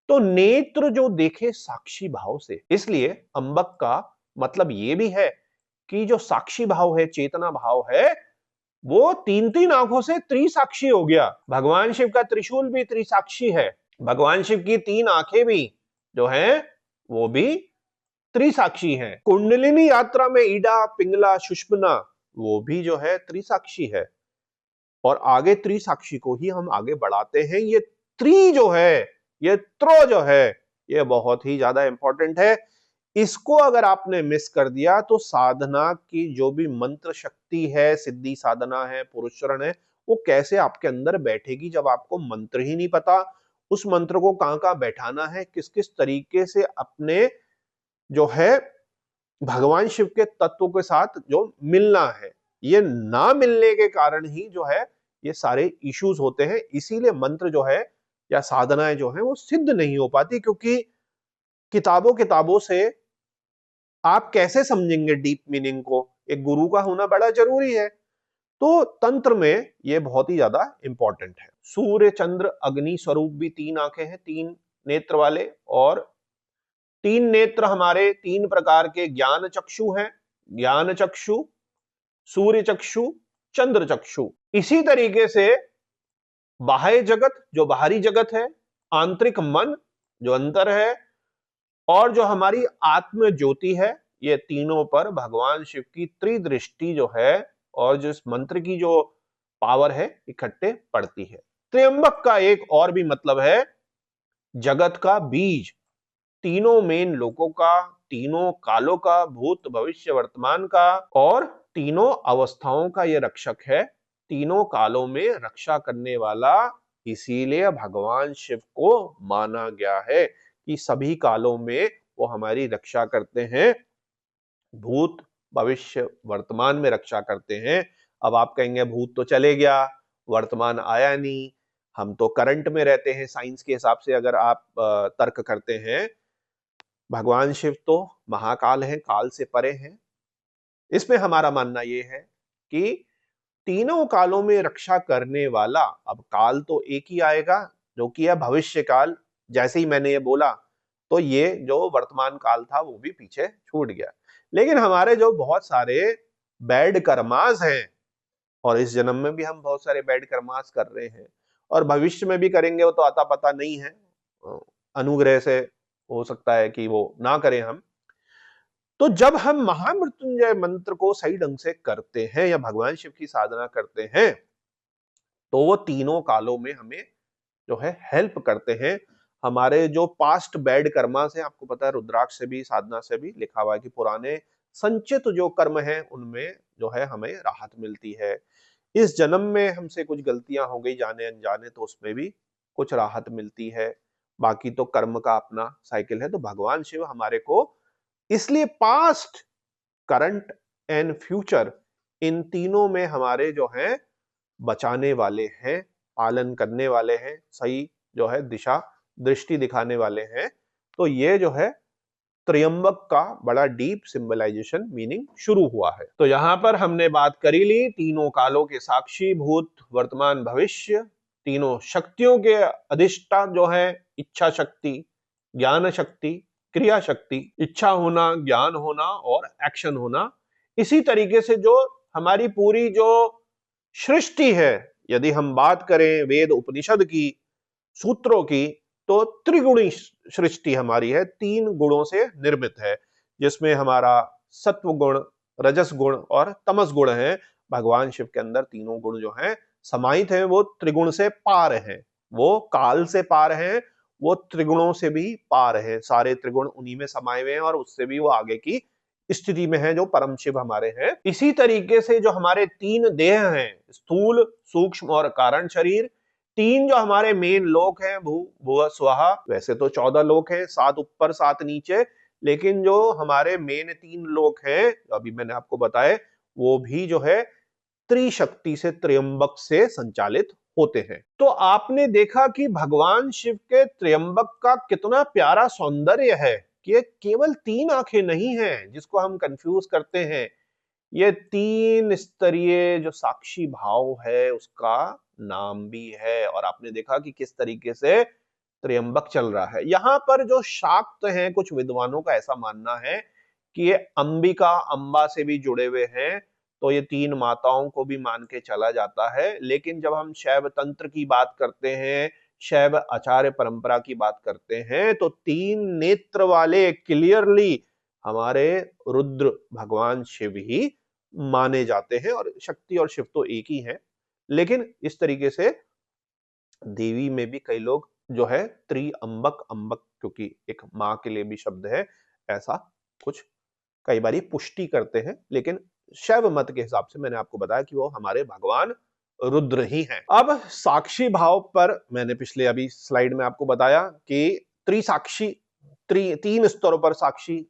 तो नेत्र जो देखे साक्षी भाव से, इसलिए अंबक का मतलब ये भी है कि जो साक्षी भाव है, चेतना भाव है, वो 3-3 आंखों से त्रिसाक्षी हो गया। भगवान शिव का त्रिशूल भी त्रिसाक्षी है, भगवान शिव की 3 आंखें भी जो है वो भी त्रिसाक्षी हैं। कुंडलिनी यात्रा में ईडा, पिंगला, सुषुम्ना वो भी जो है त्रिसाक्षी है। और आगे त्रिसाक्षी को ही हम आगे बढ़ाते हैं। ये त्रि जो है, ये त्रो जो है, ये बहुत ही ज्यादा इंपॉर्टेंट है। इसको अगर आपने मिस कर दिया तो साधना की जो भी मंत्र शक्ति है, सिद्धि साधना है, पुरुषरण है, वो कैसे आपके अंदर बैठेगी जब आपको मंत्र ही नहीं पता, उस मंत्र को कहां कहां बैठाना है, किस किस तरीके से अपने जो है भगवान शिव के तत्व के साथ जो मिलना है। ये ना मिलने के कारण ही जो है ये सारे इश्यूज होते हैं। इसीलिए मंत्र जो है या साधनाएं जो है वो सिद्ध नहीं हो पाती, क्योंकि किताबों किताबों से आप कैसे समझेंगे डीप मीनिंग को, एक गुरु का होना बड़ा जरूरी है। तो तंत्र में ये बहुत ही ज्यादा इंपॉर्टेंट है। सूर्य, चंद्र, अग्नि स्वरूप भी 3 आंखें हैं, 3 नेत्र वाले, और 3 नेत्र हमारे 3 प्रकार के ज्ञान चक्षु हैं। ज्ञान चक्षु, सूर्य चक्षु, चंद्र चक्षु। इसी तरीके से बाह्य जगत जो बाहरी जगत है, आंतरिक मन जो अंतर है, और जो हमारी आत्म ज्योति है, ये तीनों पर भगवान शिव की त्रिदृष्टि जो है और जो इस मंत्र की जो पावर है इकट्ठे पड़ती है। त्र्यंबक का एक और भी मतलब है जगत का बीज, तीनों मेन लोकों का, तीनों कालों का, भूत भविष्य वर्तमान का, और तीनों अवस्थाओं का ये रक्षक है, तीनों कालों में रक्षा करने वाला। इसीलिए भगवान शिव को माना गया है कि सभी कालों में वो हमारी रक्षा करते हैं, भूत भविष्य वर्तमान में रक्षा करते हैं। अब आप कहेंगे भूत तो चले गया, वर्तमान आया नहीं, हम तो करंट में रहते हैं। साइंस के हिसाब से अगर आप तर्क करते हैं, भगवान शिव तो महाकाल हैं, काल से परे हैं। इसमें हमारा मानना यह है कि तीनों कालों में रक्षा करने वाला, अब काल तो एक ही आएगा जो कि है भविष्य काल। जैसे ही मैंने ये बोला तो ये जो वर्तमान काल था वो भी पीछे छूट गया। लेकिन हमारे जो बहुत सारे बैड कर्मास हैं, और इस जन्म में भी हम बहुत सारे बैड कर्मास कर रहे हैं और भविष्य में भी करेंगे, वो तो आता पता नहीं है, अनुग्रह से हो सकता है कि वो ना करें हम। तो जब हम महामृत्युंजय मंत्र को सही ढंग से करते हैं या भगवान शिव की साधना करते हैं, तो वो तीनों कालों में हमें जो है हेल्प करते हैं। हमारे जो पास्ट बैड कर्मा से, आपको पता है रुद्राक्ष से भी, साधना से भी लिखा हुआ है कि पुराने संचित जो कर्म हैं उनमें जो है हमें राहत मिलती है। इस जन्म में हमसे कुछ गलतियां हो गई जाने अनजाने, तो उसमें भी कुछ राहत मिलती है। बाकी तो कर्म का अपना साइकिल है। तो भगवान शिव हमारे को इसलिए पास्ट, करंट एंड फ्यूचर, इन तीनों में हमारे जो हैं बचाने वाले हैं, पालन करने वाले हैं, सही जो है दिशा दृष्टि दिखाने वाले हैं। तो ये जो है त्र्यंबक का बड़ा डीप सिंबलाइजेशन मीनिंग शुरू हुआ है। तो यहां पर हमने बात करी ली तीनों कालों के साक्षी, भूत वर्तमान भविष्य, तीनों शक्तियों के अधिष्ठान जो है इच्छा शक्ति, ज्ञान शक्ति, क्रिया शक्ति। इच्छा होना, ज्ञान होना और एक्शन होना। इसी तरीके से जो हमारी पूरी जो सृष्टि है, यदि हम बात करें वेद उपनिषद की, सूत्रों की, तो त्रिगुणी सृष्टि हमारी है, 3 गुणों से निर्मित है, जिसमें हमारा सत्व गुण, रजस गुण और तमस गुण है। भगवान शिव के अंदर तीनों गुण जो हैं समाहित हैं, वो त्रिगुण से पार हैं, वो काल से पार हैं, वो त्रिगुणों से भी पार है। सारे त्रिगुण उन्हीं में समाये हुए हैं और उससे भी वो आगे की स्थिति में है जो परम शिव हमारे हैं। इसी तरीके से जो हमारे 3 देह हैं, स्थूल, सूक्ष्म और कारण शरीर, 3 जो हमारे मेन लोक हैं, भू भुव स्वाहा, वैसे तो 14 लोक हैं, 7 ऊपर 7 नीचे, लेकिन जो हमारे मेन 3 लोक हैं अभी मैंने आपको बताए, वो भी जो है त्रिशक्ति से, त्र्यंबक से संचालित होते हैं। तो आपने देखा कि भगवान शिव के त्र्यंबक का कितना प्यारा सौंदर्य है कि केवल 3 आंखें नहीं हैं जिसको हम कंफ्यूज करते हैं। ये 3 स्तरीय जो साक्षी भाव है उसका नाम भी है। और आपने देखा कि किस तरीके से त्र्यंबक चल रहा है। यहां पर जो शाक्त हैं, कुछ विद्वानों का ऐसा मानना है कि ये अंबिका अंबा से भी जुड़े हुए हैं, तो ये तीन माताओं को भी मान के चला जाता है। लेकिन जब हम शैव तंत्र की बात करते हैं, शैव आचार्य परंपरा की बात करते हैं, तो तीन नेत्र वाले क्लियरली हमारे रुद्र भगवान शिव ही माने जाते हैं, और शक्ति और शिव तो एक ही है। लेकिन इस तरीके से देवी में भी कई लोग जो है त्रिअंबक, अंबक क्योंकि एक मां के लिए भी शब्द है, ऐसा कुछ कई बारी पुष्टि करते हैं। लेकिन शैव मत के हिसाब से मैंने आपको बताया कि वो हमारे भगवान रुद्र ही हैं। अब साक्षी भाव पर मैंने पिछले अभी स्लाइड में आपको बताया कि त्रिसाक्षी, तीन स्तरों पर साक्षी,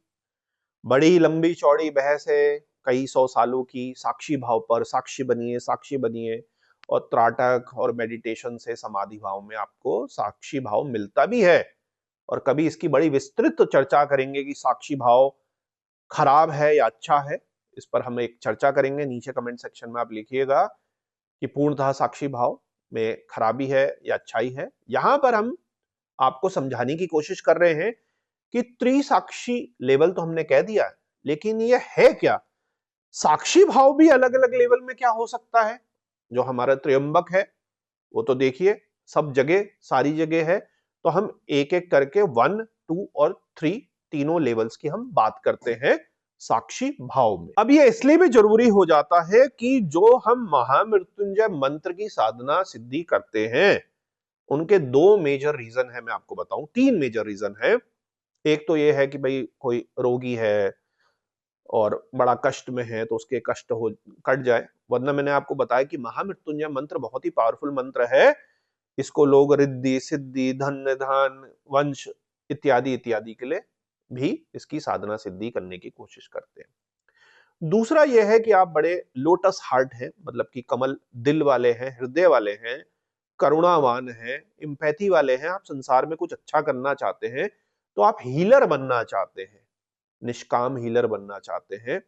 बड़ी लंबी चौड़ी बहस है कई सौ सालों की साक्षी भाव पर, साक्षी बनिए, और त्राटक और मेडिटेशन से समाधि भाव में आपको साक्षी भाव मिलता भी है। और कभी इसकी बड़ी विस्तृत चर्चा करेंगे कि साक्षी भाव खराब है या अच्छा है, इस पर हम एक चर्चा करेंगे। नीचे कमेंट सेक्शन में आप लिखिएगा कि पूर्णतः साक्षी भाव में खराबी है या अच्छाई है। यहां पर हम आपको समझाने की कोशिश कर रहे हैं कि त्रिसाक्षी लेवल तो हमने कह दिया है, लेकिन ये है क्या? साक्षी भाव भी अलग अलग लेवल में क्या हो सकता है? जो हमारा त्र्यंबक है वो तो देखिए सब जगह सारी जगह है, तो हम एक एक करके 1, 2 और 3 तीनों लेवल्स की हम बात करते हैं साक्षी भाव में। अब ये इसलिए भी जरूरी हो जाता है कि जो हम महामृत्युंजय मंत्र की साधना सिद्धि करते हैं, उनके दो मेजर रीजन है, मैं आपको बताऊं, तीन मेजर रीजन है। एक तो ये है कि भाई कोई रोगी है और बड़ा कष्ट में है तो उसके कष्ट हो कट जाए, वरना मैंने आपको बताया कि महामृत्युंजय मंत्र बहुत ही पावरफुल मंत्र है। इसको लोग रिद्धि सिद्धि धन्य धान वंश इत्यादि इत्यादि के लिए भी इसकी साधना सिद्धि करने की कोशिश करते हैं। दूसरा यह है कि आप बड़े लोटस हार्ट हैं, मतलब कि कमल दिल वाले हैं, हृदय वाले हैं, करुणावान हैं, इम्पैथी वाले हैं, आप संसार में कुछ अच्छा करना चाहते हैं, तो आप हीलर बनना चाहते हैं, निष्काम हीलर बनना चाहते हैं।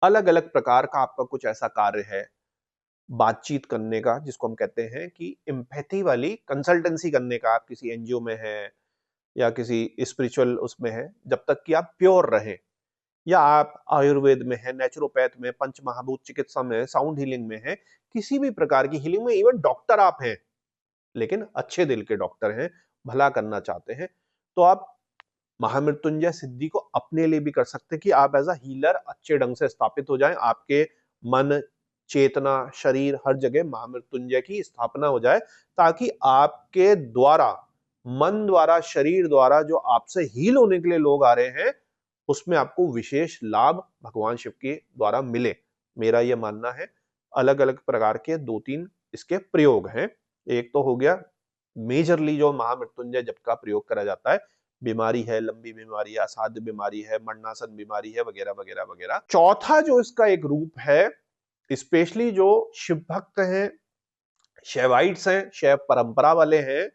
अलग अलग प्रकार का आपका कुछ ऐसा कार्य है बातचीत करने का, जिसको हम कहते हैं कि इम्पैथी वाली कंसल्टेंसी करने का। आप किसी एनजीओ में हैं या किसी स्पिरिचुअल उसमें है, जब तक कि आप प्योर रहें, या आप आयुर्वेद में है, नेचुरोपैथ में, पंच महाभूत चिकित्सा में, साउंड हीलिंग में है, किसी भी प्रकार की हीलिंग में, इवन डॉक्टर आप हैं लेकिन अच्छे दिल के डॉक्टर हैं, भला करना चाहते हैं, तो आप महामृत्युंजय सिद्धि को अपने लिए भी कर सकते हैं कि आप एज अ हीलर अच्छे ढंग से स्थापित हो जाएं, आपके मन, चेतना, शरीर हर जगह महामृत्युंजय की स्थापना हो जाए, ताकि आपके द्वारा, मन द्वारा, शरीर द्वारा जो आपसे हील होने के लिए लोग आ रहे हैं, उसमें आपको विशेष लाभ भगवान शिव के द्वारा मिले। मेरा यह मानना है। अलग अलग प्रकार के दो तीन इसके प्रयोग हैं। एक तो हो गया मेजरली जो महामृत्युंजय जप का प्रयोग करा जाता है, बीमारी है, लंबी बीमारी है, असाध्य बीमारी है, मरणासन बीमारी है, वगैरह वगैरह वगैरह। चौथा जो इसका एक रूप है, स्पेशली जो शिव भक्त हैं, शैवाइट्स हैं, शैव परंपरा वाले हैं,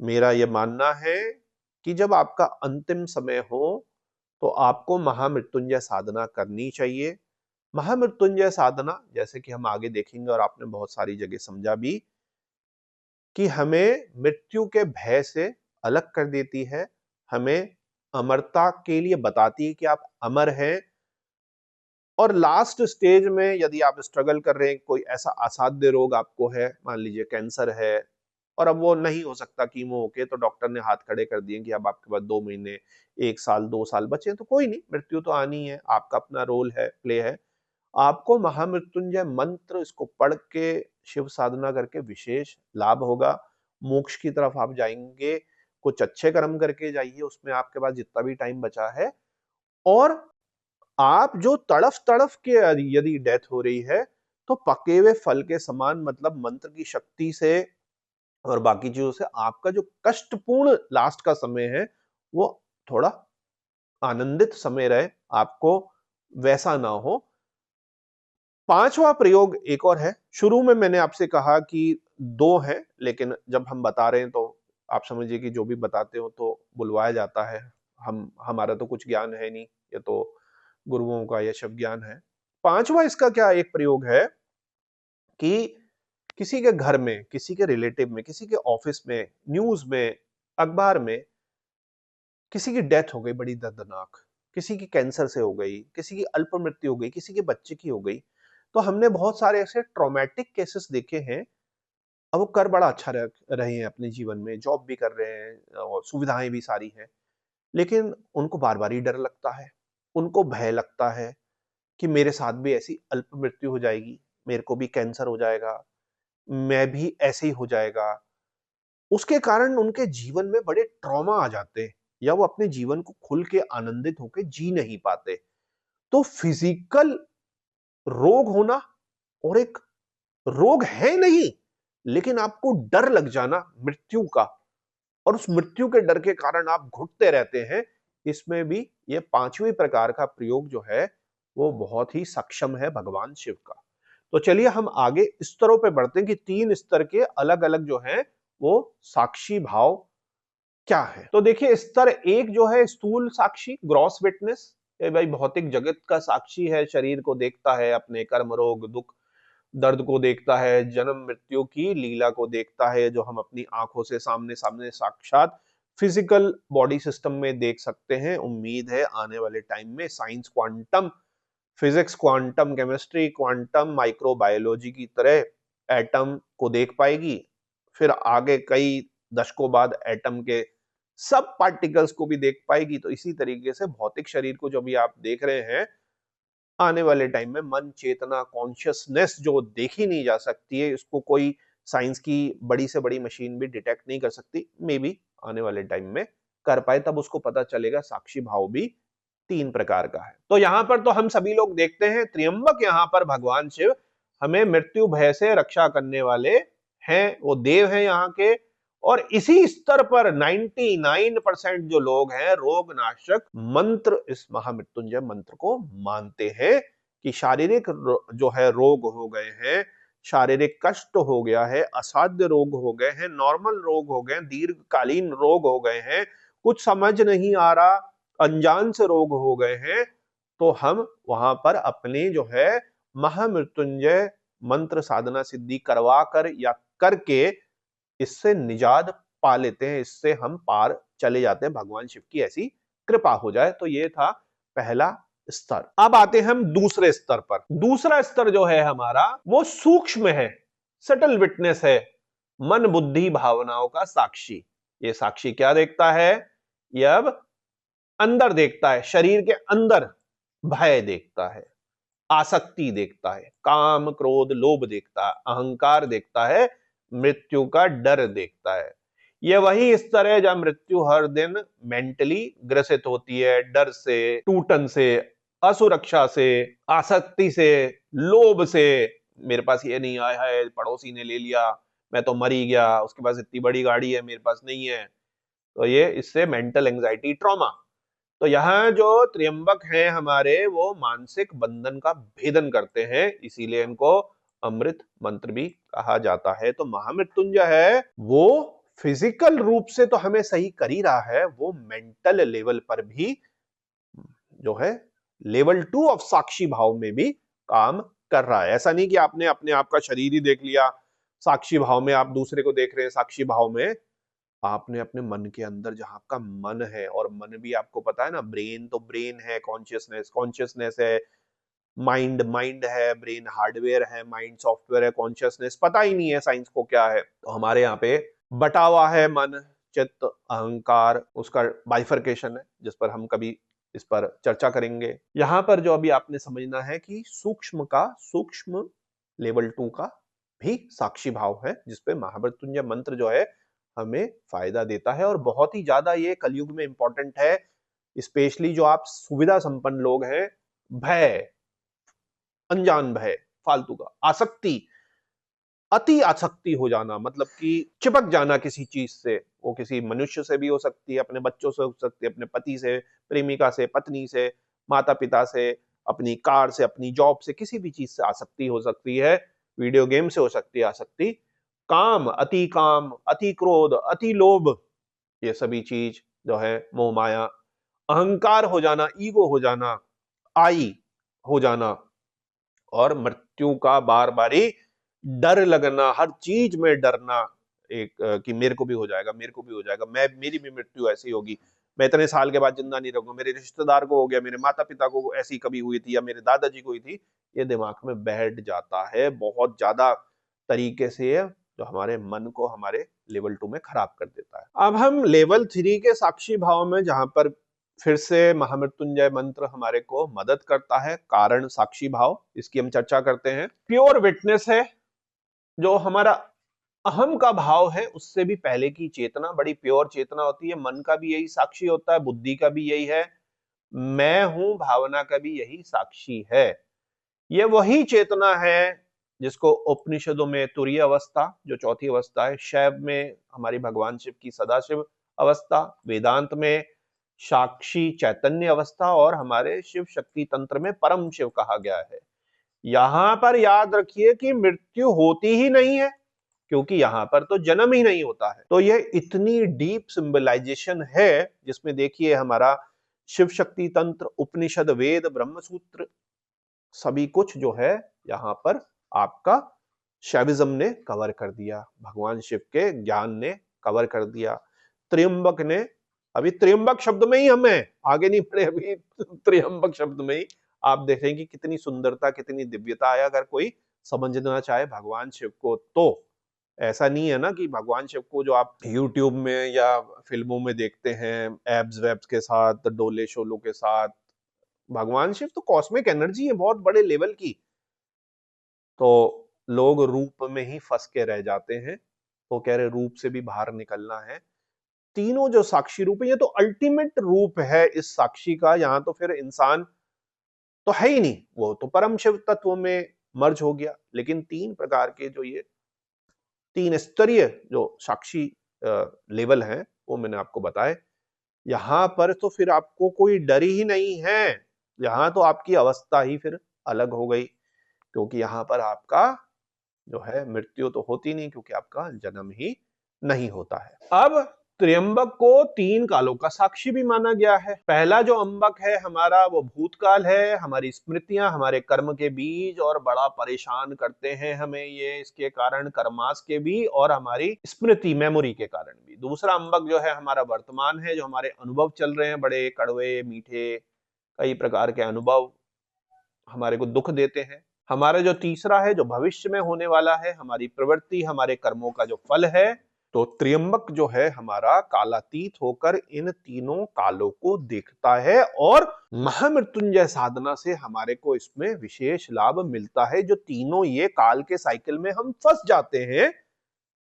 मेरा यह मानना है कि जब आपका अंतिम समय हो तो आपको महामृत्युंजय साधना करनी चाहिए। महामृत्युंजय साधना, जैसे कि हम आगे देखेंगे और आपने बहुत सारी जगह समझा भी, कि हमें मृत्यु के भय से अलग कर देती है, हमें अमरता के लिए बताती है कि आप अमर हैं। और लास्ट स्टेज में यदि आप स्ट्रगल कर रहे हैं, कोई ऐसा असाध्य रोग आपको है, मान लीजिए कैंसर है, और अब वो नहीं हो सकता कीमो होके, तो डॉक्टर ने हाथ खड़े कर दिए कि अब आपके पास 2 महीने, 1 साल, 2 साल बचे, तो कोई नहीं, मृत्यु तो आनी है, आपका अपना रोल है, प्ले है। आपको महामृत्युंजय मंत्र इसको पढ़ के शिव साधना करके विशेष लाभ होगा, मोक्ष की तरफ आप जाएंगे। कुछ अच्छे कर्म करके जाइए, उसमें आपके पास जितना भी टाइम बचा है, और आप जो तड़फ तड़फ के यदि डेथ हो रही है, तो पके हुए फल के समान, मतलब मंत्र की शक्ति से और बाकी चीजों से आपका जो कष्टपूर्ण लास्ट का समय है, वो थोड़ा आनंदित समय रहे, आपको वैसा ना हो। पांचवा प्रयोग एक और है। शुरू में मैंने आपसे कहा कि 2 हैं, लेकिन जब हम बता रहे हैं तो आप समझिए कि जो भी बताते हो तो बुलवाया जाता है। हमारा तो कुछ ज्ञान है नहीं, ये तो गुरुओं का यह शब्द ज्ञान है। पांचवा इसका क्या एक प्रयोग है कि किसी के घर में, किसी के रिलेटिव में, किसी के ऑफिस में, न्यूज में, अखबार में किसी की डेथ हो गई बड़ी दर्दनाक, किसी की कैंसर से हो गई, किसी की अल्प मृत्यु हो गई, किसी के बच्चे की हो गई। तो हमने बहुत सारे ऐसे ट्रॉमेटिक केसेस देखे हैं। अब वो कर बड़ा अच्छा रहे हैं अपने जीवन में, जॉब भी कर रहे हैं और सुविधाएं भी सारी हैं, लेकिन उनको बार बार ही डर लगता है, उनको भय लगता है कि मेरे साथ भी ऐसी अल्प मृत्यु हो जाएगी, मेरे को भी कैंसर हो जाएगा, मैं भी ऐसे ही हो जाएगा। उसके कारण उनके जीवन में बड़े ट्रॉमा आ जाते हैं, या वो अपने जीवन को खुल के आनंदित होकर जी नहीं पाते। तो फिजिकल रोग होना, और एक रोग है नहीं लेकिन आपको डर लग जाना मृत्यु का, और उस मृत्यु के डर के कारण आप घुटते रहते हैं, इसमें भी ये पांचवी प्रकार का प्रयोग जो है वो बहुत ही सक्षम है भगवान शिव का। तो चलिए हम आगे स्तरों पे बढ़ते हैं कि 3 स्तर के अलग अलग जो है वो साक्षी भाव क्या है। तो देखिए स्तर 1 जो है स्थूल साक्षी, ग्रॉस विटनेस। ये भाई भौतिक जगत का साक्षी है, शरीर को देखता है, अपने कर्म, रोग, दुख, दर्द को देखता है, जन्म मृत्यु की लीला को देखता है, जो हम अपनी आंखों से सामने सामने साक्षात फिजिकल बॉडी सिस्टम में देख सकते हैं। उम्मीद है आने वाले टाइम में science quantum physics, quantum chemistry, quantum microbiology की तरह एटम को देख पाएगी, फिर आगे कई दशकों बाद एटम के सब पार्टिकल्स को भी देख पाएगी। तो इसी तरीके से भौतिक शरीर को जो भी आप देख रहे हैं, आने वाले टाइम में मन, चेतना, कॉन्शियसनेस जो देखी नहीं जा सकती है, इसको कोई साइंस की बड़ी से बड़ी मशीन भी डिटेक्ट नहीं कर सकती, मे बी आने वाले टाइम में कर पाए, तब उसको पता चलेगा साक्षी भाव भी 3 प्रकार का है। तो यहां पर तो हम सभी लोग देखते हैं त्र्यंबक, यहां पर भगवान शिव हमें मृत्यु भय से रक्षा करने वाले हैं, वो देव हैं यहाँ के। और इसी स्तर पर 99% जो लोग हैं रोग नाशक मंत्र, इस महामृत्युंजय मंत्र को मानते हैं कि शारीरिक जो है रोग हो गए हैं, शारीरिक कष्ट हो गया है, असाध्य रोग हो गए हैं, नॉर्मल रोग हो गए, दीर्घकालीन रोग हो गए हैं, कुछ समझ नहीं आ रहा, अनजान से रोग हो गए हैं, तो हम वहां पर अपने जो है महामृत्युंजय मंत्र साधना सिद्धि करवा कर या करके इससे निजात पा लेते हैं, इससे हम पार चले जाते हैं, भगवान शिव की ऐसी कृपा हो जाए। तो ये था पहला स्तर। अब आते हैं हम दूसरे स्तर पर। दूसरा स्तर जो है हमारा वो सूक्ष्म है, सटल विटनेस है, मन बुद्धि भावनाओं का साक्षी। ये साक्षी क्या देखता है? ये अब अंदर देखता है, शरीर के अंदर भय देखता है, आसक्ति देखता है, काम क्रोध लोभ देखता है, अहंकार देखता है, मृत्यु का डर देखता है। ये वही स्तर है जहां मृत्यु हर दिन मेंटली ग्रसित होती है, डर से, टूटन से, असुरक्षा से, आसक्ति से, लोभ से। मेरे पास ये नहीं आया है, पड़ोसी ने ले लिया, मैं तो मर ही गया, उसके पास इतनी बड़ी गाड़ी है, मेरे पास नहीं है। तो ये इससे मेंटल एंजाइटी, ट्रॉमा। तो यहाँ जो त्र्यंबक हैं हमारे, वो मानसिक बंधन का भेदन करते हैं, इसीलिए इनको अमृत मंत्र भी कहा जाता है। तो महामृत्युंजय है वो फिजिकल रूप से तो हमें सही कर ही रहा है, वो मेंटल लेवल पर भी जो है लेवल 2 ऑफ साक्षी भाव में भी काम कर रहा है। ऐसा नहीं कि आपने अपने आप का शरीर ही देख लिया साक्षी भाव में, आप दूसरे को देख रहे हैं साक्षी भाव में। आपने अपने मन के अंदर, जहां आपका मन है, और मन भी आपको पता है ना, ब्रेन तो ब्रेन है, कॉन्शियसनेस कॉन्शियसनेस है, माइंड माइंड है, ब्रेन हार्डवेयर है, माइंड सॉफ्टवेयर है, कॉन्शियसनेस पता ही नहीं है साइंस को क्या है। तो हमारे यहाँ पे बटा हुआ है मन, चित्त, अहंकार, उसका बाइफरकेशन है, जिस पर हम कभी इस पर चर्चा करेंगे। यहाँ पर जो अभी आपने समझना है कि सूक्ष्म का, सूक्ष्म लेवल 2 का भी साक्षी भाव है, जिसपे महामृत्युंजय मंत्र जो है हमें फायदा देता है, और बहुत ही ज्यादा ये कलयुग में इंपॉर्टेंट है, स्पेशली जो आप सुविधा संपन्न लोग हैं। भय, अनजान भय, फालतू का, आसक्ति, अति आसक्ति हो जाना, मतलब कि चिपक जाना किसी चीज से, वो किसी मनुष्य से भी हो सकती है, अपने बच्चों से हो सकती है, अपने पति से, प्रेमिका से, पत्नी से, माता पिता से, अपनी कार से, अपनी जॉब से, किसी भी चीज से आसक्ति हो सकती है, वीडियो गेम से हो सकती है आसक्ति, काम, अति क्रोध, अति लोभ, ये सभी चीज जो है मोह माया, अहंकार हो जाना, ईगो हो जाना, आई हो जाना, और मृत्यु का बार बारी डर लगना, हर चीज में डरना, एक कि मेरे को भी हो जाएगा, मेरे को भी हो जाएगा, मैं, मेरी भी मृत्यु ऐसी होगी, मैं इतने साल के बाद जिंदा नहीं रहूंगा, मेरे रिश्तेदार को हो गया, मेरे माता पिता को ऐसी कभी हुई थी, या मेरे दादाजी को हुई थी, ये दिमाग में बैठ जाता है बहुत ज्यादा तरीके से, जो हमारे मन को हमारे लेवल 2 में खराब कर देता है। अब हम लेवल 3 के साक्षी भाव में, जहां पर फिर से महामृत्युंजय मंत्र हमारे को मदद करता है, कारण साक्षी भाव, इसकी हम चर्चा करते हैं। प्योर विटनेस है, जो हमारा अहम का भाव है उससे भी पहले की चेतना, बड़ी प्योर चेतना होती है। मन का भी यही साक्षी होता है, बुद्धि का भी यही है, मैं हूं भावना का भी यही साक्षी है। ये वही चेतना है जिसको उपनिषदों में तुरीय अवस्था, जो चौथी अवस्था है, शैव में हमारी भगवान शिव की सदाशिव अवस्था, वेदांत में साक्षी चैतन्य अवस्था, और हमारे शिव शक्ति तंत्र में परम शिव कहा गया है। यहां पर याद रखिए कि मृत्यु होती ही नहीं है, क्योंकि यहां पर तो जन्म ही नहीं होता है। तो ये इतनी डीप सिंबलाइजेशन है, जिसमें देखिए हमारा शिव शक्ति तंत्र, उपनिषद, वेद, ब्रह्मसूत्र, सभी कुछ जो है यहाँ पर आपका शैविज्म ने कवर कर दिया, भगवान शिव के ज्ञान ने कवर कर दिया। त्र्यंबक ने, अभी त्र्यंबक शब्द में ही हम हैं, आगे नहीं बढ़े, अभी त्र्यंबक शब्द में ही आप देखेंगे कि कितनी सुंदरता, कितनी दिव्यता है। अगर कोई समझना चाहे भगवान शिव को, तो ऐसा नहीं है ना कि भगवान शिव को जो आप यूट्यूब में या फिल्मों में देखते हैं एब्स वेब्स के साथ, डोले शोलों के साथ, भगवान शिव तो कॉस्मिक एनर्जी है बहुत बड़े लेवल की। तो लोग रूप में ही फंस के रह जाते हैं, तो कह रहे रूप से भी बाहर निकलना है। तीनों जो साक्षी रूप है, ये तो अल्टीमेट रूप है इस साक्षी का। यहाँ तो फिर इंसान तो है ही नहीं, वो तो परम शिव तत्व में मर्ज हो गया। लेकिन तीन प्रकार के जो ये तीन स्तरीय जो साक्षी लेवल हैं, वो मैंने आपको बताए। यहां पर तो फिर आपको कोई डर ही नहीं है, यहां तो आपकी अवस्था ही फिर अलग हो गई, क्योंकि यहां पर आपका जो है मृत्यु तो होती नहीं, क्योंकि आपका जन्म ही नहीं होता है। अब त्र्यंबक को तीन कालों का साक्षी भी माना गया है। पहला जो अंबक है हमारा, वो भूतकाल है, हमारी स्मृतियां, हमारे कर्म के बीज, और बड़ा परेशान करते हैं हमें ये, इसके कारण कर्मास के भी और हमारी स्मृति मेमोरी के कारण भी। दूसरा अंबक जो है हमारा वर्तमान है, जो हमारे अनुभव चल रहे हैं, बड़े कड़वे मीठे कई प्रकार के अनुभव हमारे को दुख देते हैं। हमारा जो तीसरा है, जो भविष्य में होने वाला है, हमारी प्रवृत्ति, हमारे कर्मों का जो फल है। तो त्र्यंबक जो है हमारा कालातीत होकर इन तीनों कालों को देखता है, और महामृत्युंजय साधना से हमारे को इसमें विशेष लाभ मिलता है। जो तीनों ये काल के साइकिल में हम फंस जाते हैं,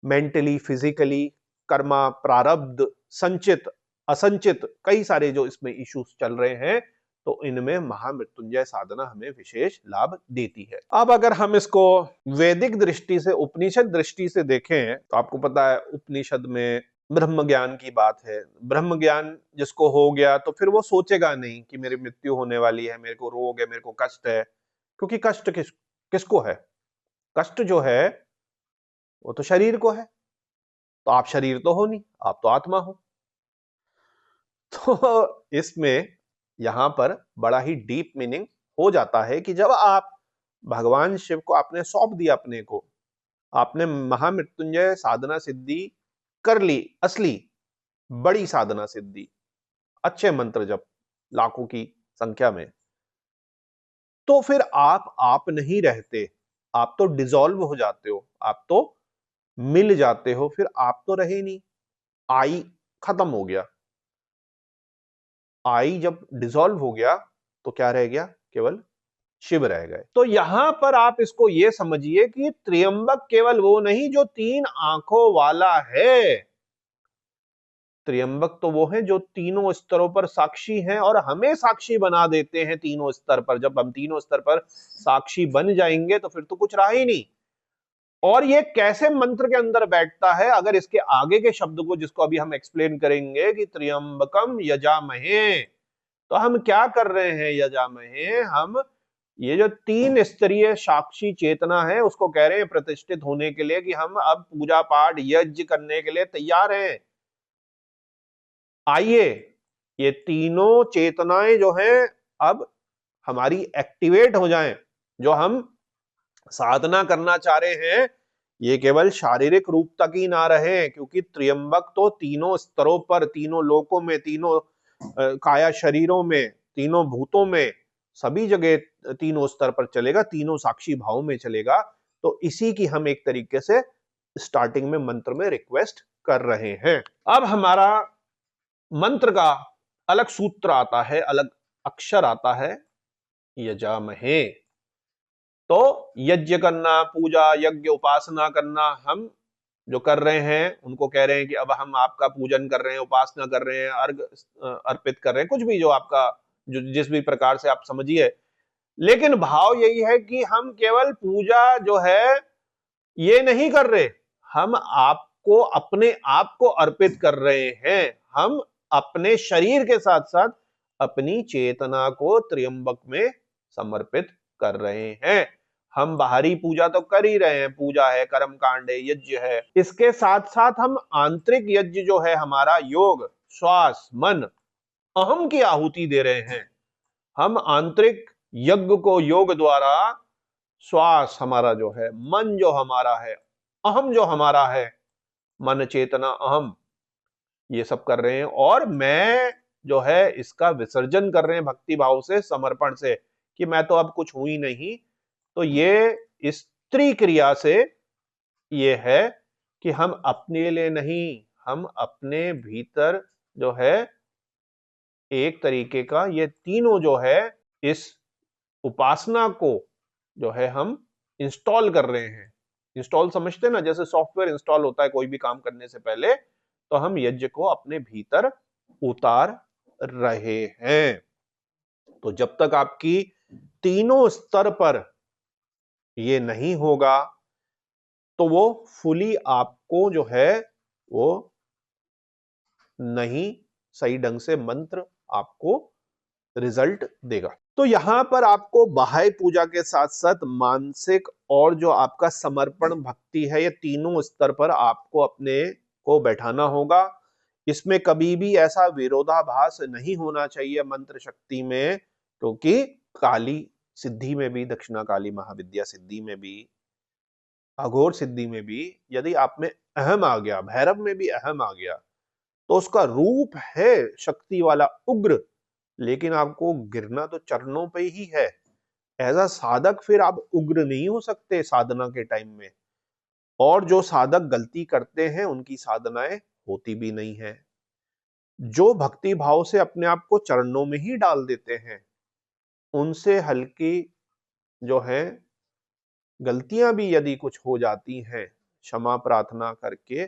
मेंटली, फिजिकली, कर्मा, प्रारब्ध, संचित, असंचित, कई सारे जो इसमें इश्यूज चल रहे हैं, तो इनमें महामृत्युंजय साधना हमें विशेष लाभ देती है। अब अगर हम इसको वैदिक दृष्टि से, उपनिषद दृष्टि से देखें, तो आपको पता है उपनिषद में ब्रह्म ज्ञान की बात है। ब्रह्म ज्ञान जिसको हो गया, तो फिर वो सोचेगा नहीं कि मेरी मृत्यु होने वाली है, मेरे को रोग है, मेरे को कष्ट है। क्योंकि कष्ट किसको है? कष्ट जो है वो तो शरीर को है। तो आप शरीर तो हो नहीं, आप तो आत्मा हो। तो इसमें यहां पर बड़ा ही डीप मीनिंग हो जाता है कि जब आप भगवान शिव को आपने सौंप दिया, अपने को आपने महामृत्युंजय साधना सिद्धि कर ली, असली बड़ी साधना सिद्धि, अच्छे मंत्र जब लाखों की संख्या में, तो फिर आप नहीं रहते, आप तो डिसॉल्व हो जाते हो, आप तो मिल जाते हो, फिर आप तो रहे नहीं, आई खत्म हो गया। आई जब डिसॉल्व हो गया तो क्या रह गया? केवल शिव रह गए। तो यहां पर आप इसको ये समझिए कि त्र्यंबक केवल वो नहीं जो तीन आंखों वाला है, त्र्यंबक तो वो है जो तीनों स्तरों पर साक्षी हैं, और हमें साक्षी बना देते हैं तीनों स्तर पर। जब हम तीनों स्तर पर साक्षी बन जाएंगे, तो फिर तो कुछ रहा ही नहीं। और ये कैसे मंत्र के अंदर बैठता है, अगर इसके आगे के शब्द को, जिसको अभी हम एक्सप्लेन करेंगे कि त्र्यंबकम यजामहे, तो हम क्या कर रहे हैं? यजामहे, हम ये जो तीन स्तरीय साक्षी चेतना है, उसको कह रहे हैं प्रतिष्ठित होने के लिए, कि हम अब पूजा पाठ यज्ञ करने के लिए तैयार हैं। आइए ये तीनों चेतनाएं जो हैं अब हमारी एक्टिवेट हो जाएं। जो हम साधना करना चाह रहे हैं, ये केवल शारीरिक रूप तक ही ना रहे, क्योंकि त्र्यंबक तो तीनों स्तरों पर, तीनों लोकों में, तीनों काया शरीरों में, तीनों भूतों में, सभी जगह तीनों स्तर पर चलेगा, तीनों साक्षी भाव में चलेगा। तो इसी की हम एक तरीके से स्टार्टिंग में मंत्र में रिक्वेस्ट कर रहे हैं। अब हमारा मंत्र का अलग सूत्र आता है, अलग अक्षर आता है, यजामहे। तो यज्ञ करना, पूजा, यज्ञ, उपासना करना, हम जो कर रहे हैं उनको कह रहे हैं कि अब हम आपका पूजन कर रहे हैं, उपासना कर रहे हैं, अर्घ अर्पित कर रहे हैं, कुछ भी जो आपका जो जिस भी प्रकार से आप समझिए। लेकिन भाव यही है कि हम केवल पूजा जो है ये नहीं कर रहे, हम आपको, अपने आप को अर्पित कर रहे हैं। हम अपने शरीर के साथ साथ अपनी चेतना को त्र्यंबक में समर्पित कर रहे हैं। हम बाहरी पूजा तो कर ही रहे हैं, पूजा है, कर्म कांड है, यज्ञ है, इसके साथ साथ हम आंतरिक यज्ञ जो है हमारा, योग, श्वास, मन, अहम की आहुति दे रहे हैं। हम आंतरिक यज्ञ को योग द्वारा, श्वास हमारा जो है, मन जो हमारा है, अहम जो हमारा है, मन चेतना अहम, ये सब कर रहे हैं। और मैं जो है इसका विसर्जन कर रहे हैं भक्ति भाव से, समर्पण से, कि मैं तो अब कुछ हूं ही नहीं। तो ये इस त्रिक्रिया से ये है कि हम अपने लिए नहीं, हम अपने भीतर जो है एक तरीके का ये तीनों जो है इस उपासना को जो है हम इंस्टॉल कर रहे हैं। इंस्टॉल समझते हैं ना, जैसे सॉफ्टवेयर इंस्टॉल होता है कोई भी काम करने से पहले, तो हम यज्ञ को अपने भीतर उतार रहे हैं। तो जब तक आपकी तीनों स्तर पर ये नहीं होगा तो वो फुली आपको जो है वो नहीं सही ढंग से मंत्र आपको रिजल्ट देगा। तो यहां पर आपको बाह्य पूजा के साथ साथ मानसिक और जो आपका समर्पण भक्ति है, ये तीनों स्तर पर आपको अपने को बैठाना होगा। इसमें कभी भी ऐसा विरोधाभास नहीं होना चाहिए मंत्र शक्ति में, क्योंकि काली सिद्धि में भी, दक्षिणा काली महाविद्या सिद्धि में भी, अघोर सिद्धि में भी यदि आप में अहम आ गया, भैरव में भी अहम आ गया, तो उसका रूप है शक्ति वाला उग्र, लेकिन आपको गिरना तो चरणों पे ही है। एज अ साधक फिर आप उग्र नहीं हो सकते साधना के टाइम में, और जो साधक गलती करते हैं उनकी साधनाएं होती भी नहीं है। जो भक्ति भाव से अपने आप को चरणों में ही डाल देते हैं, उनसे हल्की जो है गलतियां भी यदि कुछ हो जाती हैं, क्षमा प्रार्थना करके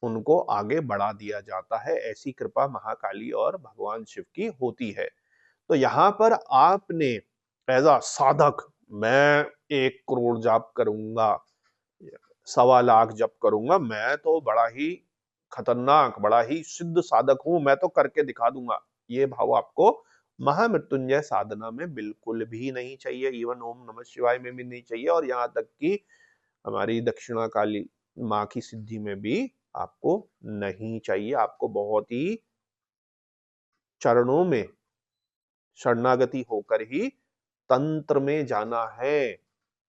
उनको आगे बढ़ा दिया जाता है। ऐसी कृपा महाकाली और भगवान शिव की होती है। तो यहां पर आपने एज अ साधक, मैं 1 करोड़ जाप करूंगा, 1.25 लाख जप करूंगा, मैं तो बड़ा ही खतरनाक, बड़ा ही सिद्ध साधक हूं, मैं तो करके दिखा दूंगा, ये भाव आपको महामृत्युंजय साधना में बिल्कुल भी नहीं चाहिए। इवन ओम नमः शिवाय में भी नहीं चाहिए, और यहाँ तक कि हमारी दक्षिणा काली माँ की सिद्धि में भी आपको नहीं चाहिए। आपको बहुत ही चरणों में शरणागति होकर ही तंत्र में जाना है,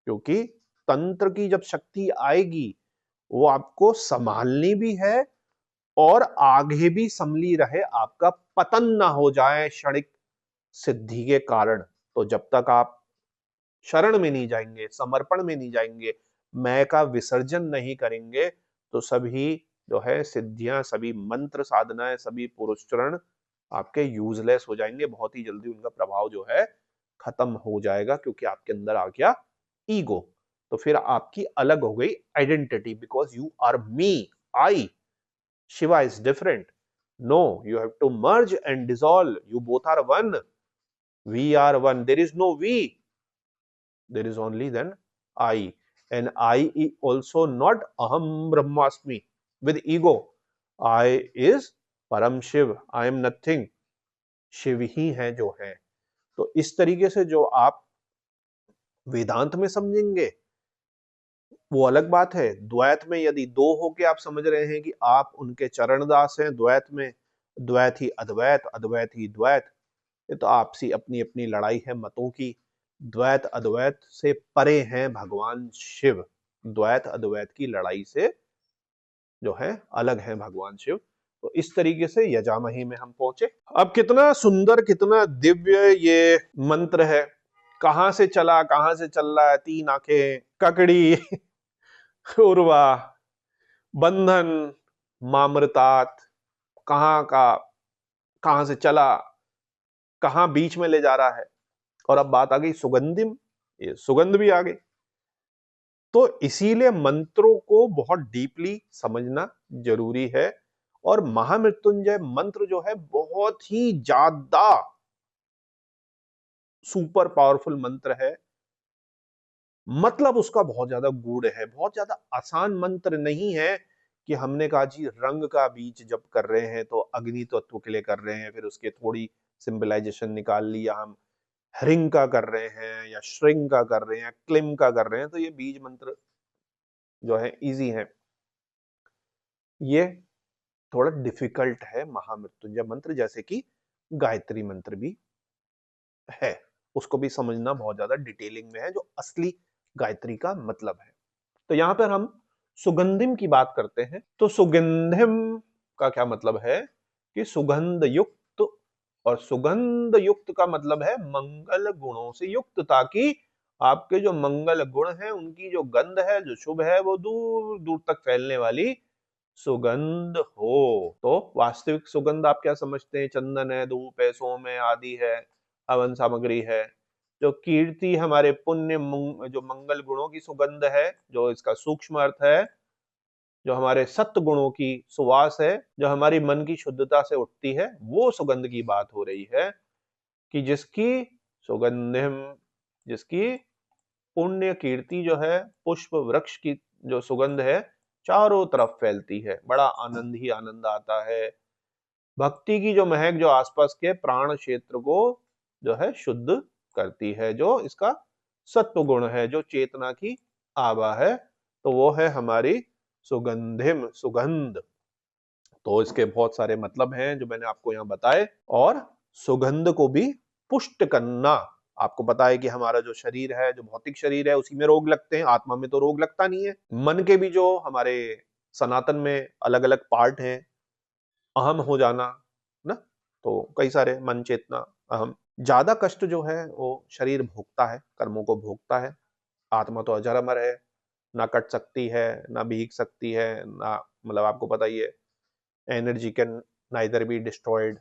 क्योंकि तंत्र की जब शक्ति आएगी वो आपको संभालनी भी है और आगे भी संभली रहे, आपका पतन ना हो जाए क्षणिक सिद्धि के कारण। तो जब तक आप शरण में नहीं जाएंगे, समर्पण में नहीं जाएंगे, मैं का विसर्जन नहीं करेंगे, तो सभी जो है सिद्धियां, सभी मंत्र साधनाएं, सभी पुरुषचरण आपके यूजलेस हो जाएंगे। बहुत ही जल्दी उनका प्रभाव जो है खत्म हो जाएगा, क्योंकि आपके अंदर आ गया ईगो। तो फिर आपकी अलग हो गई identity, because you are me, I, Shiva is different. No, you have to merge and dissolve, you both are one, we are one, there is no we, there is only then I, and I is also not aham brahmasmi with ego. I is परम Shiv, I am nothing, Shiv ही है जो है। तो इस तरीके से जो आप वेदांत में समझेंगे वो अलग बात है। द्वैत में यदि दो होके आप समझ रहे हैं कि आप उनके चरणदास हैं, द्वैत में द्वैत ही अद्वैत, अद्वैत ही द्वैत, ये तो आपसी अपनी अपनी लड़ाई है मतों की। द्वैत अद्वैत से परे हैं भगवान शिव, द्वैत अद्वैत की लड़ाई से जो है अलग है भगवान शिव। तो इस तरीके से यजामही में हम पहुंचे। अब कितना सुंदर, कितना दिव्य ये मंत्र है। कहां से चला, कहां से चल रहा है, तीन आंखें, ककड़ी, उर्वा, बंधन, मामृतात, कहां का, कहां से चला, कहां बीच में ले जा रहा है। और अब बात आ गई सुगंधिम, ये सुगंध भी आ गई। तो इसीलिए मंत्रों को बहुत डीपली समझना जरूरी है। और महामृत्युंजय मंत्र जो है बहुत ही ज्यादा सुपर पावरफुल मंत्र है। मतलब उसका बहुत ज्यादा गूढ़ है, बहुत ज्यादा आसान मंत्र नहीं है कि हमने कहा जी रंग का बीज जब कर रहे हैं तो अग्नि तत्व के लिए कर रहे हैं, फिर उसके थोड़ी सिंबलाइजेशन निकाल ली, या हम ह्रिंग का कर रहे हैं या श्रिंग का कर रहे हैं, क्लिम का कर रहे हैं। तो ये बीज मंत्र जो है इजी है, ये थोड़ा डिफिकल्ट है महामृत्युंजय मंत्र, जैसे कि गायत्री मंत्र भी है। उसको भी समझना बहुत ज्यादा डिटेलिंग में है, जो असली गायत्री का मतलब है। तो यहां पर हम सुगंधिम की बात करते हैं। तो सुगंधिम का क्या मतलब है कि सुगंध युक्त, और सुगंध युक्त का मतलब है मंगल गुणों से युक्त, ताकि आपके जो मंगल गुण हैं उनकी जो गंध है, जो शुभ है, वो दूर दूर तक फैलने वाली सुगंध हो। तो वास्तविक सुगंध आप क्या समझते हैं? चंदन है, धूप है, सोम है, आदि है, हवन सामग्री है। जो कीर्ति हमारे पुण्य जो मंगल गुणों की सुगंध है, जो इसका सूक्ष्म अर्थ है, जो हमारे सत्य गुणों की सुवास है, जो हमारी मन की शुद्धता से उठती है, वो सुगंध की बात हो रही है। कि जिसकी सुगंधिम, जिसकी पुण्य कीर्ति जो है, पुष्प वृक्ष की जो सुगंध है चारों तरफ फैलती है, बड़ा आनंद ही आनंद आता है। भक्ति की जो महक जो आसपास के प्राण क्षेत्र को जो है शुद्ध करती है, जो इसका सत्व गुण है, जो चेतना की आभा है, तो वो है हमारी सुगंधिम, सुगंध। तो इसके बहुत सारे मतलब हैं जो मैंने आपको यहाँ बताए। और सुगंध को भी पुष्ट करना, आपको पता है कि हमारा जो शरीर है, जो भौतिक शरीर है, उसी में रोग लगते हैं, आत्मा में तो रोग लगता नहीं है। मन के भी जो हमारे सनातन में अलग अलग पार्ट हैं, अहम हो जाना ना, तो कई सारे मन, चेतना, अहम। ज्यादा कष्ट जो है वो शरीर भोगता है, कर्मों को भोगता है। आत्मा तो अजर अमर है, ना कट सकती है, ना भीग सकती है, ना, मतलब आपको पता ही है, energy can neither be destroyed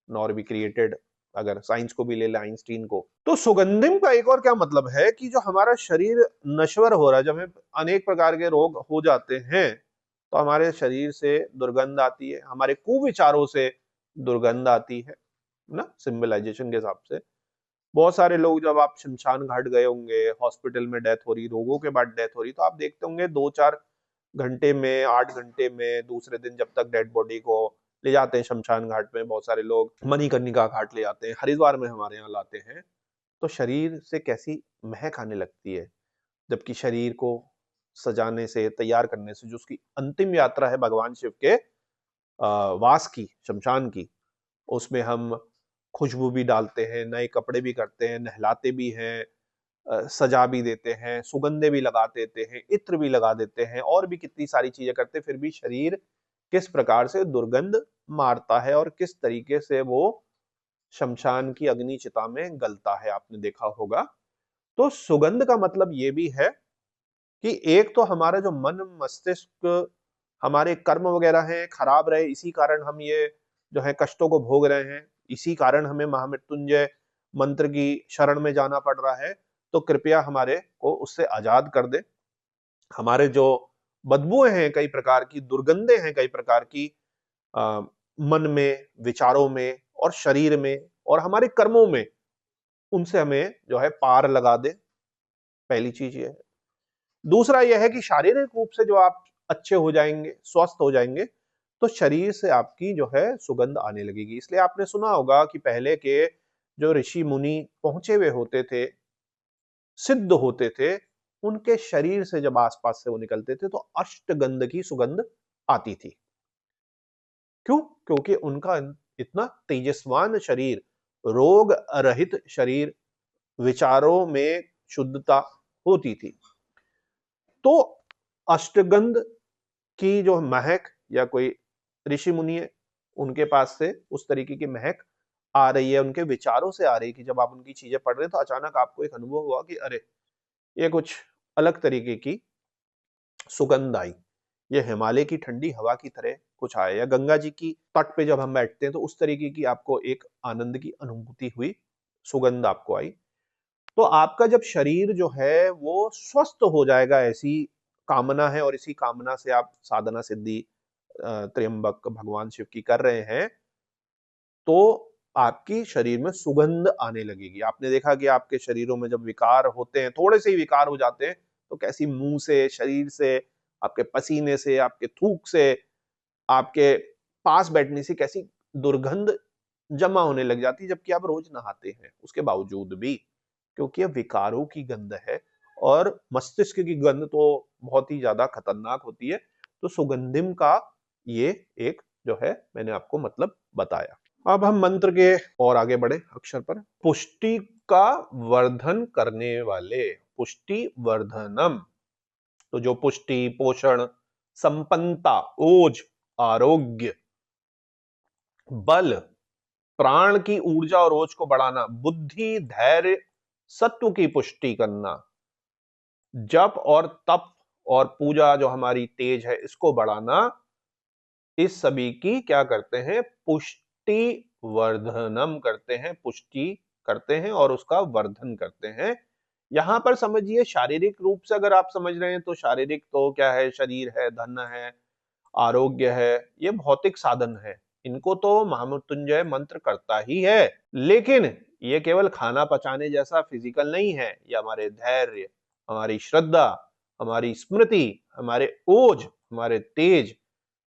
nor be created, अगर साइंस को भी ले लें, आइंस्टीन को। तो सुगंधिम का एक और क्या मतलब है कि जो हमारा शरीर नश्वर हो रहा है, जब हमें अनेक प्रकार के रोग हो जाते हैं, तो हमारे शरीर से दुर्गंध आती है, हमारे कुविचारों से दुर्गंध आती है ना, सिंबलाइजेशन के हिसाब से। बहुत सारे लोग, जब आप शमशान घाट गए होंगे, हॉस्पिटल में डेथ हो रही, रोगों के बाद डेथ हो रही, तो आप देखते होंगे 2-4 घंटे में, 8 घंटे में, दूसरे दिन जब तक डेड बॉडी को ले जाते हैं शमशान घाट में, बहुत सारे लोग मणिकर्णिका घाट ले जाते हैं, हरिद्वार में हमारे यहाँ लाते हैं, तो शरीर से कैसी महक आने लगती है। जबकि शरीर को सजाने से, तैयार करने से, जो उसकी अंतिम यात्रा है भगवान शिव के वास की, शमशान की, उसमें हम खुशबू भी डालते हैं, नए कपड़े भी करते हैं, नहलाते भी हैं, सजा भी देते हैं, सुगंधे भी लगा देते हैं, इत्र भी लगा देते हैं, और भी कितनी सारी चीजें करते हैं, फिर भी शरीर किस प्रकार से दुर्गंध मारता है और किस तरीके से वो शमशान की अग्नि चिता में गलता है, आपने देखा होगा। तो सुगंध का मतलब ये भी है कि एक तो हमारा जो मन मस्तिष्क, हमारे कर्म वगैरह हैं, खराब रहे, इसी कारण हम ये जो है कष्टों को भोग रहे हैं, इसी कारण हमें महामृत्युंजय मंत्र की शरण में जाना पड़ रहा है। तो कृपया हमारे को उससे आजाद कर दे। हमारे जो बदबुएं हैं कई प्रकार की, दुर्गंधें हैं कई प्रकार की, मन में, विचारों में, और शरीर में, और हमारे कर्मों में, उनसे हमें जो है पार लगा दे। पहली चीज ये है। दूसरा यह है कि शारीरिक रूप से जो आप अच्छे हो जाएंगे, स्वस्थ हो जाएंगे, तो शरीर से आपकी जो है सुगंध आने लगेगी। इसलिए आपने सुना होगा कि पहले के जो ऋषि मुनि पहुंचे हुए होते थे, सिद्ध होते थे, उनके शरीर से जब आसपास से वो निकलते थे तो अष्टगंध की सुगंध आती थी। क्यों? क्योंकि उनका इतना तेजस्वान शरीर, रोग रहित शरीर, विचारों में शुद्धता होती थी। तो अष्टगंध की जो महक या कोई ऋषि मुनि है उनके पास से उस तरीके की महक आ रही है, उनके विचारों से आ रही है कि जब आप उनकी चीजें पढ़ रहे हैं तो अचानक आपको एक अनुभव हुआ कि अरे ये कुछ अलग तरीके की सुगंध आई, ये हिमालय की ठंडी हवा की तरह कुछ आया, या गंगा जी की तट पे जब हम बैठते हैं तो उस तरीके की आपको एक आनंद की अनुभूति हुई, सुगंध आपको आई। तो आपका जब शरीर जो है वो स्वस्थ हो जाएगा, ऐसी कामना है, और इसी कामना से आप साधना सिद्धि त्र्यंबक भगवान शिव की कर रहे हैं, तो आपकी शरीर में सुगंध आने लगेगी। आपने देखा कि आपके शरीरों में जब विकार होते हैं, थोड़े से ही विकार हो जाते हैं, तो कैसी मुंह से, शरीर से, आपके पसीने से, आपके थूक से, आपके पास बैठने से कैसी दुर्गंध जमा होने लग जाती है, जबकि आप रोज नहाते हैं उसके बावजूद भी, क्योंकि ये विकारों की गंध है, और मस्तिष्क की गंध तो बहुत ही ज्यादा खतरनाक होती है। तो सुगंधिम का ये एक जो है मैंने आपको मतलब बताया। अब हम मंत्र के और आगे बढ़े अक्षर पर। पुष्टि का वर्धन करने वाले, पुष्टि वर्धनम, तो जो पुष्टि, पोषण, संपन्नता, ओज, आरोग्य, बल, प्राण की ऊर्जा और ओज को बढ़ाना, बुद्धि, धैर्य, सत्व की पुष्टि करना, जप और तप और पूजा जो हमारी तेज है इसको बढ़ाना, इस सभी की क्या करते हैं, पुष्टि वर्धनम करते हैं, पुष्टि करते हैं और उसका वर्धन करते हैं। यहां पर समझिए शारीरिक रूप से अगर आप समझ रहे हैं तो शारीरिक तो क्या है, शरीर है, धन है, आरोग्य है, ये भौतिक साधन है, इनको तो महामृत्युंजय मंत्र करता ही है। लेकिन ये केवल खाना पचाने जैसा फिजिकल नहीं है, ये हमारे धैर्य, हमारी श्रद्धा, हमारी स्मृति, हमारे ओज, हमारे तेज,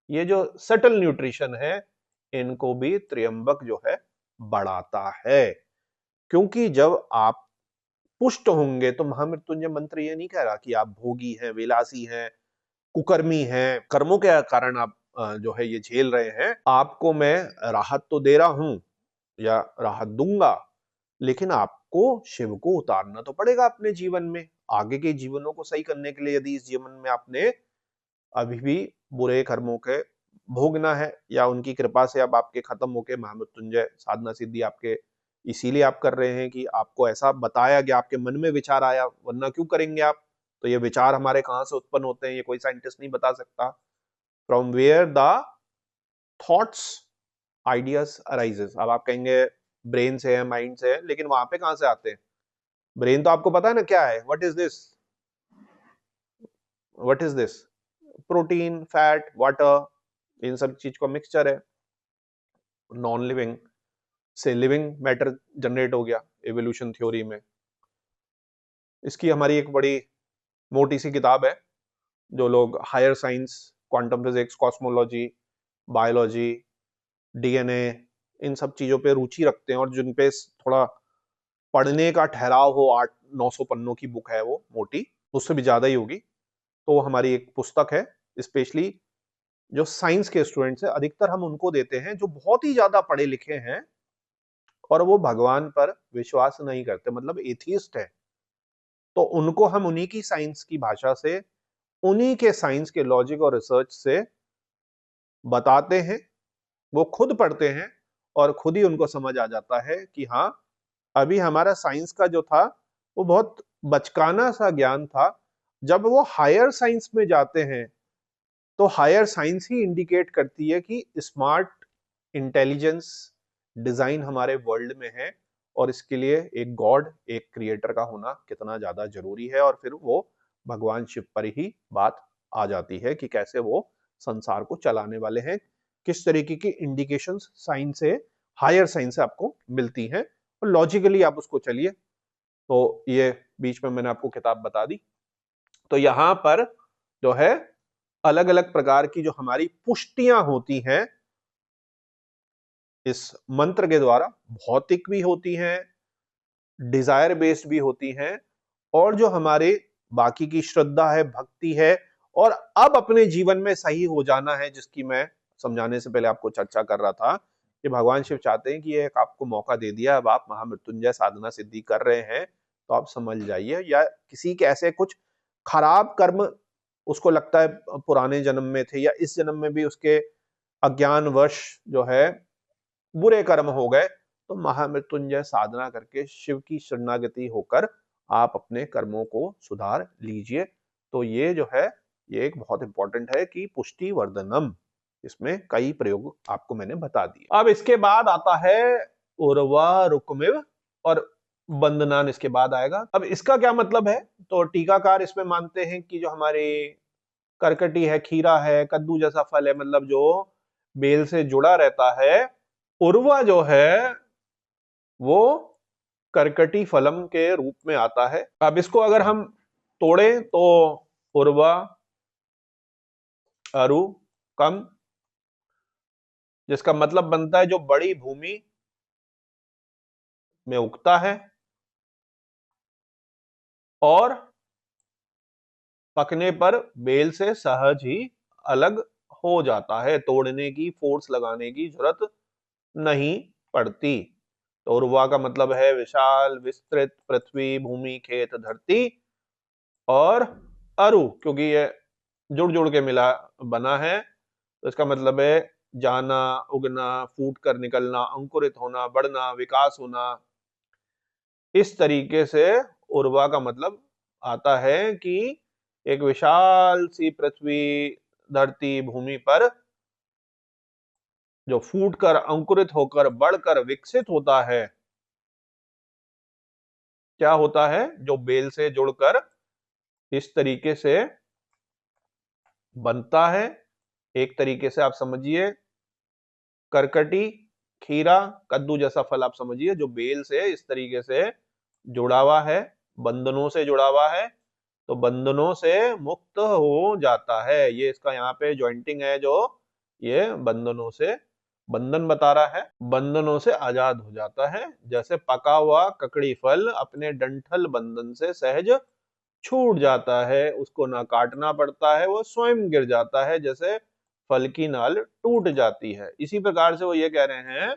ये जो सटल न्यूट्रिशन है, इनको भी त्र्यंबक जो है बढ़ाता है। क्योंकि जब आप पुष्ट होंगे, तो महामृत्युंजय मंत्र ये नहीं कह रहा कि आप भोगी हैं, विलासी हैं, कुकर्मी हैं, कर्मों के कारण आप जो है ये झेल रहे हैं। आपको मैं राहत तो दे रहा हूं या राहत दूंगा, लेकिन आपको शिव को उतारना तो पड़ेगा अपने जीवन में, आगे के जीवनों को सही करने के लिए। यदि इस जीवन में आपने अभी भी बुरे कर्मों के भोगना है, या उनकी कृपा से अब आपके खत्म होके महामृत्युंजय साधना सिद्धि आपके इसीलिए आप कर रहे हैं कि आपको ऐसा बताया गया, आपके मन में विचार आया, वरना क्यों करेंगे आप। तो ये विचार हमारे कहां से उत्पन्न होते हैं ये कोई साइंटिस्ट नहीं बता सकता। From where the thoughts ideas arises. अब आप कहेंगे ब्रेन से है, माइंड से है, लेकिन वहां पे कहां से आते हैं? ब्रेन तो आपको पता है ना क्या है, what is this, what is this, protein, fat, water, इन सब चीज का मिक्सचर है। नॉन लिविंग से लिविंग मैटर जनरेट हो गया एवोल्यूशन थ्योरी में। इसकी हमारी एक बड़ी मोटी सी किताब है, जो लोग higher science, quantum physics, cosmology, biology, DNA, इन सब चीजों पे रुचि रखते हैं और जिन पे थोड़ा पढ़ने का ठहराव हो, 800-900 पन्नों की बुक है वो, मोटी, उससे भी ज्यादा ही होगी। तो हमारी एक पुस्तक है, स्पेशली जो साइंस के स्टूडेंट्स हैं, अधिकतर हम उनको देते हैं जो बहुत ही ज्यादा पढ़े लिखे हैं और वो भगवान पर विश्वास नहीं करते, मतलब एथियस्ट है। तो उनको हम उन्हीं की साइंस की भाषा से, उन्हीं के साइंस के लॉजिक और रिसर्च से बताते हैं। वो खुद पढ़ते हैं और खुद ही उनको समझ आ जाता है कि हाँ, अभी हमारा साइंस का जो था वो बहुत बचकाना सा ज्ञान था। जब वो हायर साइंस में जाते हैं तो हायर साइंस ही इंडिकेट करती है कि स्मार्ट इंटेलिजेंस डिजाइन हमारे वर्ल्ड में है, और इसके लिए एक गॉड, एक क्रिएटर का होना कितना ज्यादा जरूरी है। और फिर वो भगवान शिव पर ही बात आ जाती है कि कैसे वो संसार को चलाने वाले हैं, किस तरीके की इंडिकेशंस साइंस से, हायर साइंस से आपको मिलती हैं, और लॉजिकली आप उसको चलिए। तो ये बीच में मैंने आपको किताब बता दी। तो यहां पर जो है अलग अलग प्रकार की जो हमारी पुष्टियां होती हैं इस मंत्र के द्वारा, भौतिक भी होती हैं, डिजायर बेस्ड भी होती हैं, और जो हमारे बाकी की श्रद्धा है, भक्ति है, और अब अपने जीवन में सही हो जाना है, जिसकी मैं समझाने से पहले आपको चर्चा कर रहा था कि भगवान शिव चाहते हैं कि ये आपको मौका दे दिया, अब आप महामृत्युंजय साधना सिद्धि कर रहे हैं, तो आप समझ जाइए, या किसी के ऐसे कुछ खराब कर्म उसको लगता है पुराने जन्म में थे या इस जन्म में भी उसके अज्ञानवश जो है बुरे कर्म हो गए, तो महामृत्युंजय साधना करके शिव की शरणागति होकर आप अपने कर्मों को सुधार लीजिए। तो ये जो है ये एक बहुत इंपॉर्टेंट है कि पुष्टि वर्धनम, इसमें कई प्रयोग आपको मैंने बता दिए। अब इसके बाद आता है उर्वा रुकमिव और बंदनान इसके बाद आएगा। अब इसका क्या मतलब है, तो टीकाकार इसमें मानते हैं कि जो हमारे करकटी है, खीरा है, कद्दू जैसा फल है, मतलब जो बेल से जुड़ा रहता है, उर्वा जो है वो करकटी फलम के रूप में आता है। अब इसको अगर हम तोड़ें तो उर्वा अरु कम, जिसका मतलब बनता है जो बड़ी भूमि में उगता है और पकने पर बेल से सहज ही अलग हो जाता है, तोड़ने की फोर्स लगाने की जरूरत नहीं पड़ती। तो उर्वा का मतलब है विशाल विस्तृत पृथ्वी, भूमि, खेत, धरती, और अरु क्योंकि ये जुड़ जुड़ के मिला बना है, तो इसका मतलब है जाना, उगना, फूट कर निकलना, अंकुरित होना, बढ़ना, विकास होना। इस तरीके से उर्वा का मतलब आता है कि एक विशाल सी पृथ्वी, धरती, भूमि पर जो फूट कर, अंकुरित होकर, बढ़कर विकसित होता है, क्या होता है, जो बेल से जुड़कर इस तरीके से बनता है। एक तरीके से आप समझिए करकटी, खीरा, कद्दू जैसा फल आप समझिए जो बेल से इस तरीके से जुड़ा हुआ है, बंधनों से जुड़ा हुआ है, तो बंधनों से मुक्त हो जाता है। ये इसका यहाँ पे जॉइंटिंग है, जो ये बंधनों से, बंधन बता रहा है, बंधनों से आजाद हो जाता है। जैसे पका हुआ ककड़ी फल अपने डंठल बंधन से सहज छूट जाता है, उसको ना काटना पड़ता है, वो स्वयं गिर जाता है, जैसे फल की नाल टूट जाती है। इसी प्रकार से वो ये कह रहे हैं,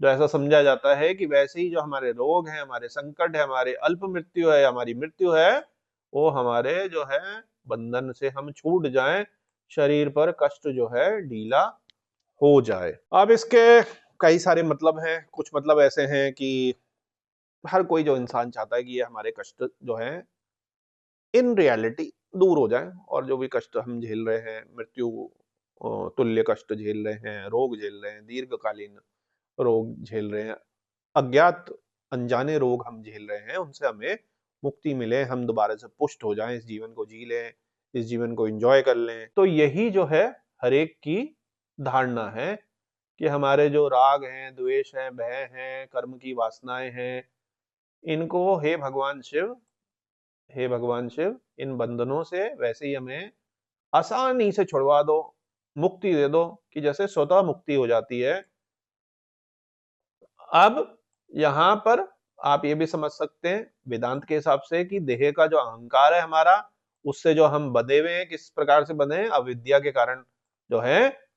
जो ऐसा समझा जाता है कि वैसे ही जो हमारे रोग हैं, हमारे संकट है, हमारे अल्प मृत्यु है, हमारी मृत्यु है, वो हमारे जो है बंधन से हम छूट जाएं, शरीर पर कष्ट जो है ढीला हो जाए। अब इसके कई सारे मतलब हैं। कुछ मतलब ऐसे हैं कि हर कोई जो इंसान चाहता है कि ये हमारे कष्ट जो है इन रियलिटी दूर हो जाए, और जो भी कष्ट हम झेल रहे हैं, मृत्यु तुल्य कष्ट झेल रहे हैं, रोग झेल रहे हैं, दीर्घकालीन रोग झेल रहे हैं, अज्ञात अनजाने रोग हम झेल रहे हैं, उनसे हमें मुक्ति मिले, हम दोबारा से पुष्ट हो जाएं, इस जीवन को जी लें, इस जीवन को एंजॉय कर लें। तो यही जो है हर एक की धारणा है कि हमारे जो राग हैं, द्वेष हैं, भय हैं, कर्म की वासनाएं हैं, इनको हे भगवान शिव, हे भगवान शिव, इन बंधनों से वैसे ही हमें आसानी से छुड़वा दो, मुक्ति दे दो, कि जैसे स्वतः मुक्ति हो जाती है। अब यहां पर आप ये भी समझ सकते हैं वेदांत के हिसाब से कि देह का जो अहंकार है हमारा, उससे जो हम बंधे हुए हैं, किस प्रकार से बंधे हैं, अविद्या के कारण जो है,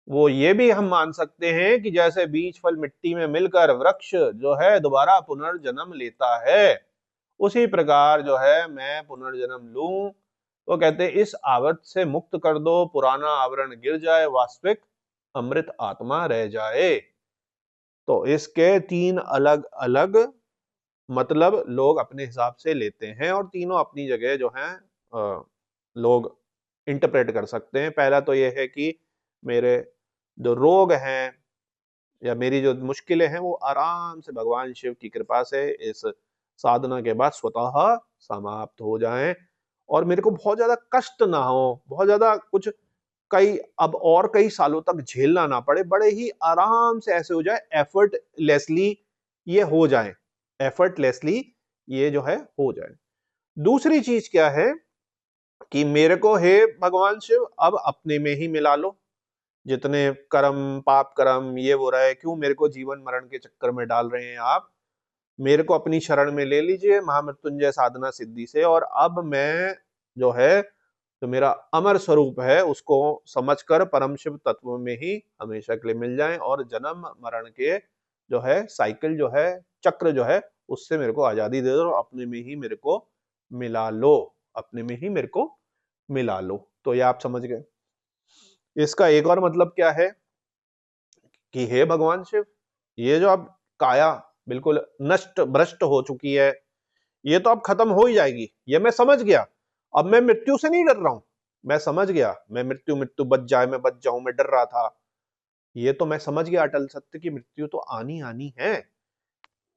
वो ये भी हम मान सकते हैं कि जैसे बीज फल मिट्टी में मिलकर वृक्ष जो है दोबारा पुनर्जन्म लेता है, उसी प्रकार जो है मैं पुनर्जन्म लूं। तो कहते हैं इस आवृत से मुक्त कर दो, पुराना आवरण गिर जाए, वास्तविक अमृत आत्मा रह जाए। तो इसके तीन अलग अलग मतलब लोग अपने हिसाब से लेते हैं, और तीनों अपनी जगह जो है लोग इंटरप्रेट कर सकते हैं। पहला तो यह है कि मेरे जो रोग हैं या मेरी जो मुश्किलें हैं वो आराम से भगवान शिव की कृपा से इस साधना के बाद स्वतः समाप्त हो जाएं, और मेरे को बहुत ज्यादा कष्ट ना हो, बहुत ज्यादा कुछ कई अब और कई सालों तक झेलना ना पड़े, बड़े ही आराम से ऐसे हो जाए, एफर्टलेसली ये हो जाए, एफर्टलेसली ये जो है हो जाए। दूसरी चीज क्या है कि मेरे को हे भगवान शिव अब अपने में ही मिला लो, जितने कर्म, पाप कर्म, ये वो रहे, क्यों मेरे को जीवन मरण के चक्कर में डाल रहे हैं आप, मेरे को अपनी शरण में ले लीजिए महामृत्युंजय साधना सिद्धि से, और अब मैं जो है जो मेरा अमर स्वरूप है उसको समझकर परम शिव तत्व में ही हमेशा के लिए मिल जाएं, और जन्म मरण के जो है साइकिल जो है, चक्र जो है, उससे मेरे को आजादी दे दो, अपने में ही मेरे को मिला लो, अपने में ही मेरे को मिला लो। तो ये आप समझ गए। इसका एक और मतलब क्या है कि हे भगवान शिव, ये जो अब काया बिल्कुल नष्ट भ्रष्ट हो चुकी है, ये तो अब खत्म हो ही जाएगी, ये मैं समझ गया। अब मैं मृत्यु से नहीं डर रहा हूं, मैं समझ गया, मैं मृत्यु मृत्यु बच जाए मैं बच जाऊं, मैं डर रहा था। ये तो मैं समझ गया अटल सत्य की मृत्यु तो आनी आनी है।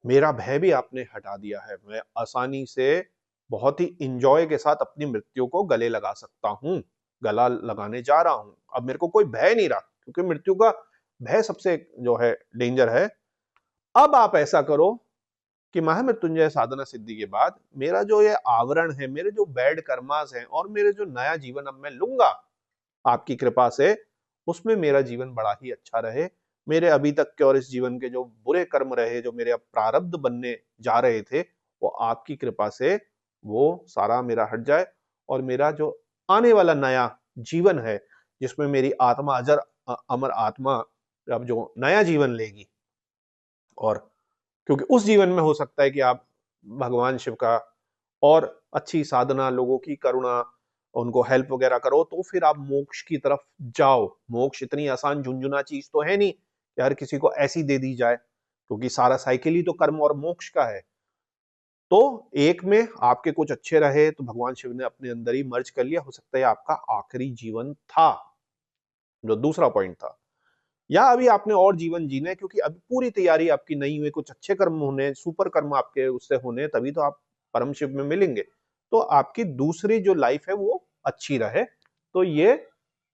मेरा भय भी आपने हटा दिया है, मैं आसानी से बहुत ही इंजॉय के साथ अपनी मृत्यु को गले लगा सकता हूं, गला लगाने जा रहा हूं। अब मेरे को कोई भय नहीं रहा, क्योंकि मृत्यु का भय सबसे जो है डेंजर है। अब आप ऐसा करो कि महामृत्युंजय साधना सिद्धि के बाद मेरा जो ये आवरण है, मेरे जो बैड कर्मास हैं और मेरे जो नया जीवन अब मैं लूंगा आपकी कृपा से, उसमें मेरा जीवन बड़ा ही अच्छा रहे। मेरे अभी तक के और इस जीवन के जो बुरे कर्म रहे, जो मेरे अब प्रारब्ध बनने जा रहे थे, वो आपकी कृपा से वो सारा मेरा हट जाए, और मेरा जो आने वाला नया जीवन है, जिसमें मेरी आत्मा अमर आत्मा अब जो नया जीवन लेगी, और क्योंकि उस जीवन में हो सकता है कि आप भगवान शिव का और अच्छी साधना, लोगों की करुणा, उनको हेल्प वगैरह करो, तो फिर आप मोक्ष की तरफ जाओ। मोक्ष इतनी आसान झुंझुना चीज तो है नहीं कि हर किसी को ऐसी दे दी जाए, क्योंकि सारा साइकिल ही तो कर्म और मोक्ष का है। तो एक में आपके कुछ अच्छे रहे तो भगवान शिव ने अपने अंदर ही मर्ज कर लिया, हो सकता है आपका आखिरी जीवन था, जो दूसरा पॉइंट था। या अभी आपने और जीवन जीना है, क्योंकि अभी पूरी तैयारी आपकी नहीं हुई, कुछ अच्छे कर्म होने, सुपर कर्म आपके उससे होने, तभी तो आप परम शिव में मिलेंगे। तो आपकी दूसरी जो लाइफ है वो अच्छी रहे। तो ये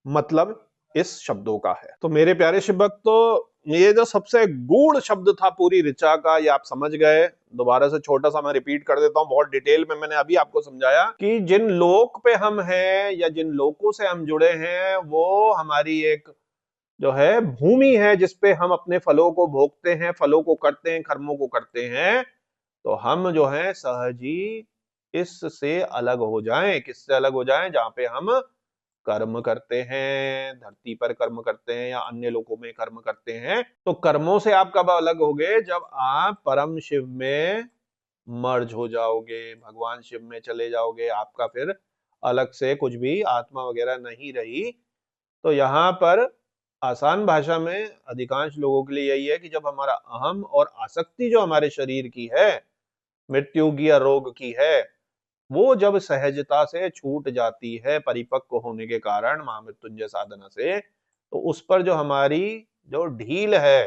मतलब इस शब्दों का है। तो मेरे प्यारे शिव भक्त, तो ये जो सबसे गूढ़ शब्द था पूरी ऋचा का, ये आप समझ गए। दोबारा से छोटा सा मैं रिपीट कर देता हूँ, बहुत डिटेल में मैंने अभी आपको समझाया कि जिन लोक पे हम हैं या जिन लोकों से हम जुड़े हैं, वो हमारी एक जो है भूमि है, जिसपे हम अपने फलों को भोगते हैं, फलों को करते हैं, कर्मों को करते हैं। तो हम जो है सहज ही इससे अलग हो जाएं। किससे अलग हो जाएं? जहां पे हम कर्म करते हैं, धरती पर कर्म करते हैं या अन्य लोकों में कर्म करते हैं। तो कर्मों से आप कब अलग होगे? जब आप परम शिव में मर्ज हो जाओगे, भगवान शिव में चले जाओगे, आपका फिर अलग से कुछ भी आत्मा वगैरह नहीं रही। तो यहाँ पर आसान भाषा में अधिकांश लोगों के लिए यही है कि जब हमारा अहम और आसक्ति जो हमारे शरीर की है, मृत्यु की या रोग की है, वो जब सहजता से छूट जाती है परिपक्व होने के कारण महामृत्युंजय साधना से, तो उस पर जो हमारी जो ढील है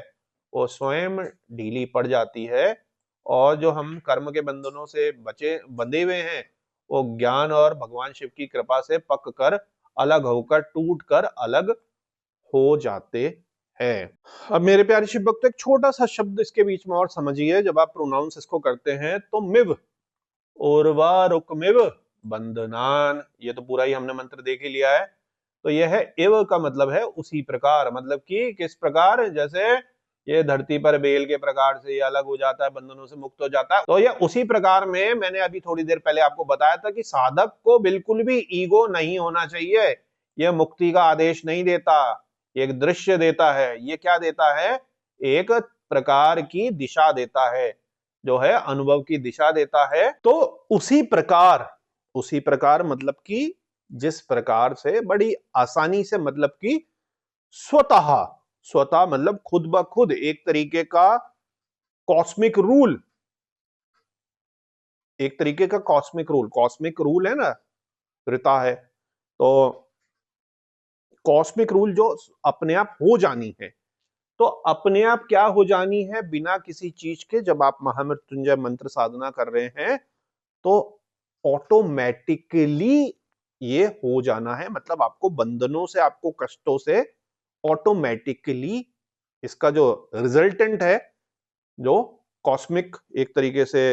वो स्वयं ढीली पड़ जाती है। और जो हम कर्म के बंधनों से बंधे हुए हैं, वो ज्ञान और भगवान शिव की कृपा से पक कर, अलग होकर, टूट कर अलग हो जाते हैं। अब मेरे प्यारे शिव भक्त, एक छोटा सा शब्द इसके बीच में और समझिए। जब आप प्रोनाउंस इसको करते हैं तो मिव, उर्वारुकमिव बंधनान, ये तो पूरा ही हमने मंत्र देख ही लिया है। तो यह है इव का मतलब है उसी प्रकार, मतलब कि किस प्रकार, जैसे ये धरती पर बेल के प्रकार से ये अलग हो जाता है, बंधनों से मुक्त हो जाता है, तो ये उसी प्रकार में मैंने अभी थोड़ी देर पहले आपको बताया था कि साधक को बिल्कुल भी ईगो नहीं होना चाहिए। यह मुक्ति का आदेश नहीं देता, एक दृश्य देता है। ये क्या देता है? एक प्रकार की दिशा देता है, जो है अनुभव की दिशा देता है। तो उसी प्रकार मतलब कि जिस प्रकार से बड़ी आसानी से, मतलब कि स्वतः, स्वतः मतलब खुद ब खुद, एक तरीके का कॉस्मिक रूल, एक तरीके का कॉस्मिक रूल है ना, ऋता है, तो कॉस्मिक रूल जो अपने आप हो जानी है। तो अपने आप क्या हो जानी है? बिना किसी चीज के, जब आप महामृत्युंजय मंत्र साधना कर रहे हैं तो ऑटोमेटिकली ये हो जाना है। मतलब आपको बंधनों से, आपको कष्टों से ऑटोमेटिकली, इसका जो रिजल्टेंट है, जो कॉस्मिक एक तरीके से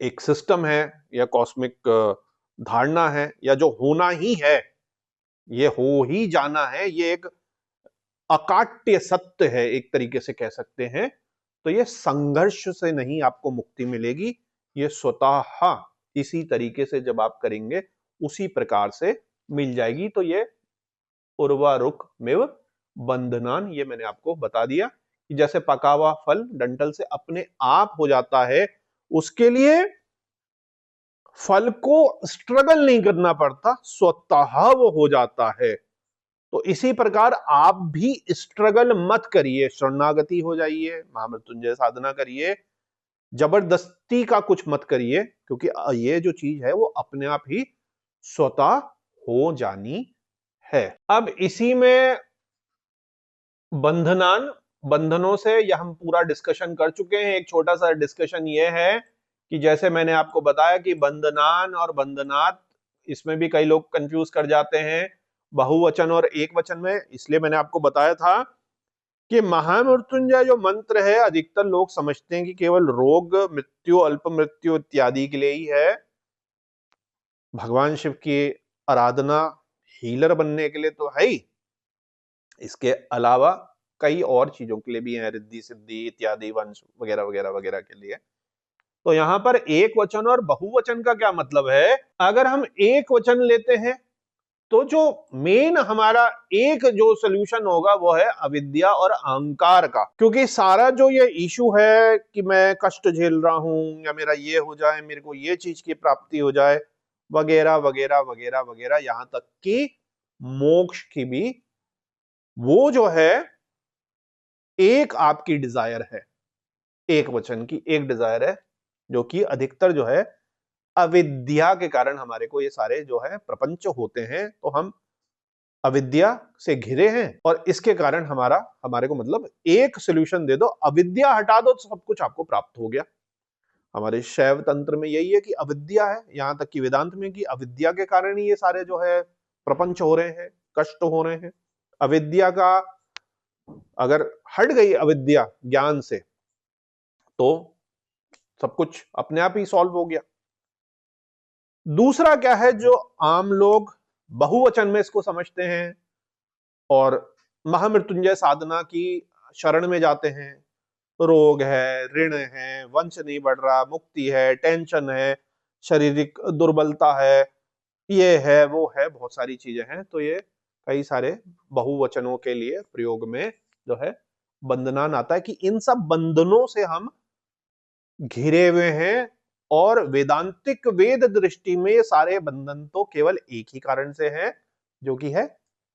एक सिस्टम है या कॉस्मिक धारणा है, या जो होना ही है, ये हो ही जाना है, ये एक अकाट्य सत्य है, एक तरीके से कह सकते हैं। तो ये संघर्ष से नहीं आपको मुक्ति मिलेगी, ये स्वतः इसी तरीके से जब आप करेंगे उसी प्रकार से मिल जाएगी। तो ये उर्वारुक मेव बंधनान, ये मैंने आपको बता दिया कि जैसे पका हुआ फल डंठल से अपने आप हो जाता है, उसके लिए फल को स्ट्रगल नहीं करना पड़ता, स्वतः वो हो जाता है। तो इसी प्रकार आप भी स्ट्रगल मत करिए, शरणागति हो जाइए, महामृत्युंजय साधना करिए, जबरदस्ती का कुछ मत करिए, क्योंकि ये जो चीज है वो अपने आप ही स्वतः हो जानी है। अब इसी में बंधनों से यह हम पूरा डिस्कशन कर चुके हैं। एक छोटा सा डिस्कशन ये है कि जैसे मैंने आपको बताया कि बंधनान और बंधनात्, इसमें भी कई लोग कंफ्यूज कर जाते हैं बहुवचन और एक वचन में। इसलिए मैंने आपको बताया था कि महामृत्युंजय जो मंत्र है, अधिकतर लोग समझते हैं कि केवल रोग, मृत्यु, अल्प मृत्यु इत्यादि के लिए ही है। भगवान शिव की आराधना हीलर बनने के लिए तो है ही, इसके अलावा कई और चीजों के लिए भी है, रिद्धि सिद्धि इत्यादि, वंश वगैरह वगैरह वगैरह के लिए। तो यहां पर एक वचन और बहुवचन का क्या मतलब है? अगर हम एक वचन लेते हैं तो जो मेन हमारा एक जो सोल्यूशन होगा वो है अविद्या और अहंकार का, क्योंकि सारा जो ये इशू है कि मैं कष्ट झेल रहा हूं, या मेरा ये हो जाए, मेरे को ये चीज की प्राप्ति हो जाए, वगैरह वगैरह वगैरह वगैरह, यहां तक कि मोक्ष की भी वो जो है एक आपकी डिजायर है, एक वचन की एक डिजायर है, जो कि अधिकतर जो है अविद्या के कारण हमारे को ये सारे जो है प्रपंच होते हैं। तो हम अविद्या से घिरे हैं, और इसके कारण हमारे को मतलब एक सोल्यूशन दे दो, अविद्या हटा दो तो सब कुछ आपको प्राप्त हो गया। हमारे शैव तंत्र में यही है कि अविद्या है, यहां तक कि वेदांत में कि अविद्या के कारण ही ये सारे जो है प्रपंच हो रहे हैं, कष्ट हो रहे हैं। अविद्या का अगर हट गई अविद्या ज्ञान से, तो सब कुछ अपने आप ही सॉल्व हो गया। दूसरा क्या है जो आम लोग बहुवचन में इसको समझते हैं और महामृत्युंजय साधना की शरण में जाते हैं, रोग है, ऋण है, वंश नहीं बढ़ रहा, मुक्ति है, टेंशन है, शारीरिक दुर्बलता है, ये है वो है, बहुत सारी चीजें हैं। तो ये कई सारे बहुवचनों के लिए प्रयोग में जो है बंधनान आता है कि इन सब बंधनों से हम घिरे हुए हैं, और वेदांतिक वेद दृष्टि में ये सारे बंधन तो केवल एक ही कारण से है, जो कि है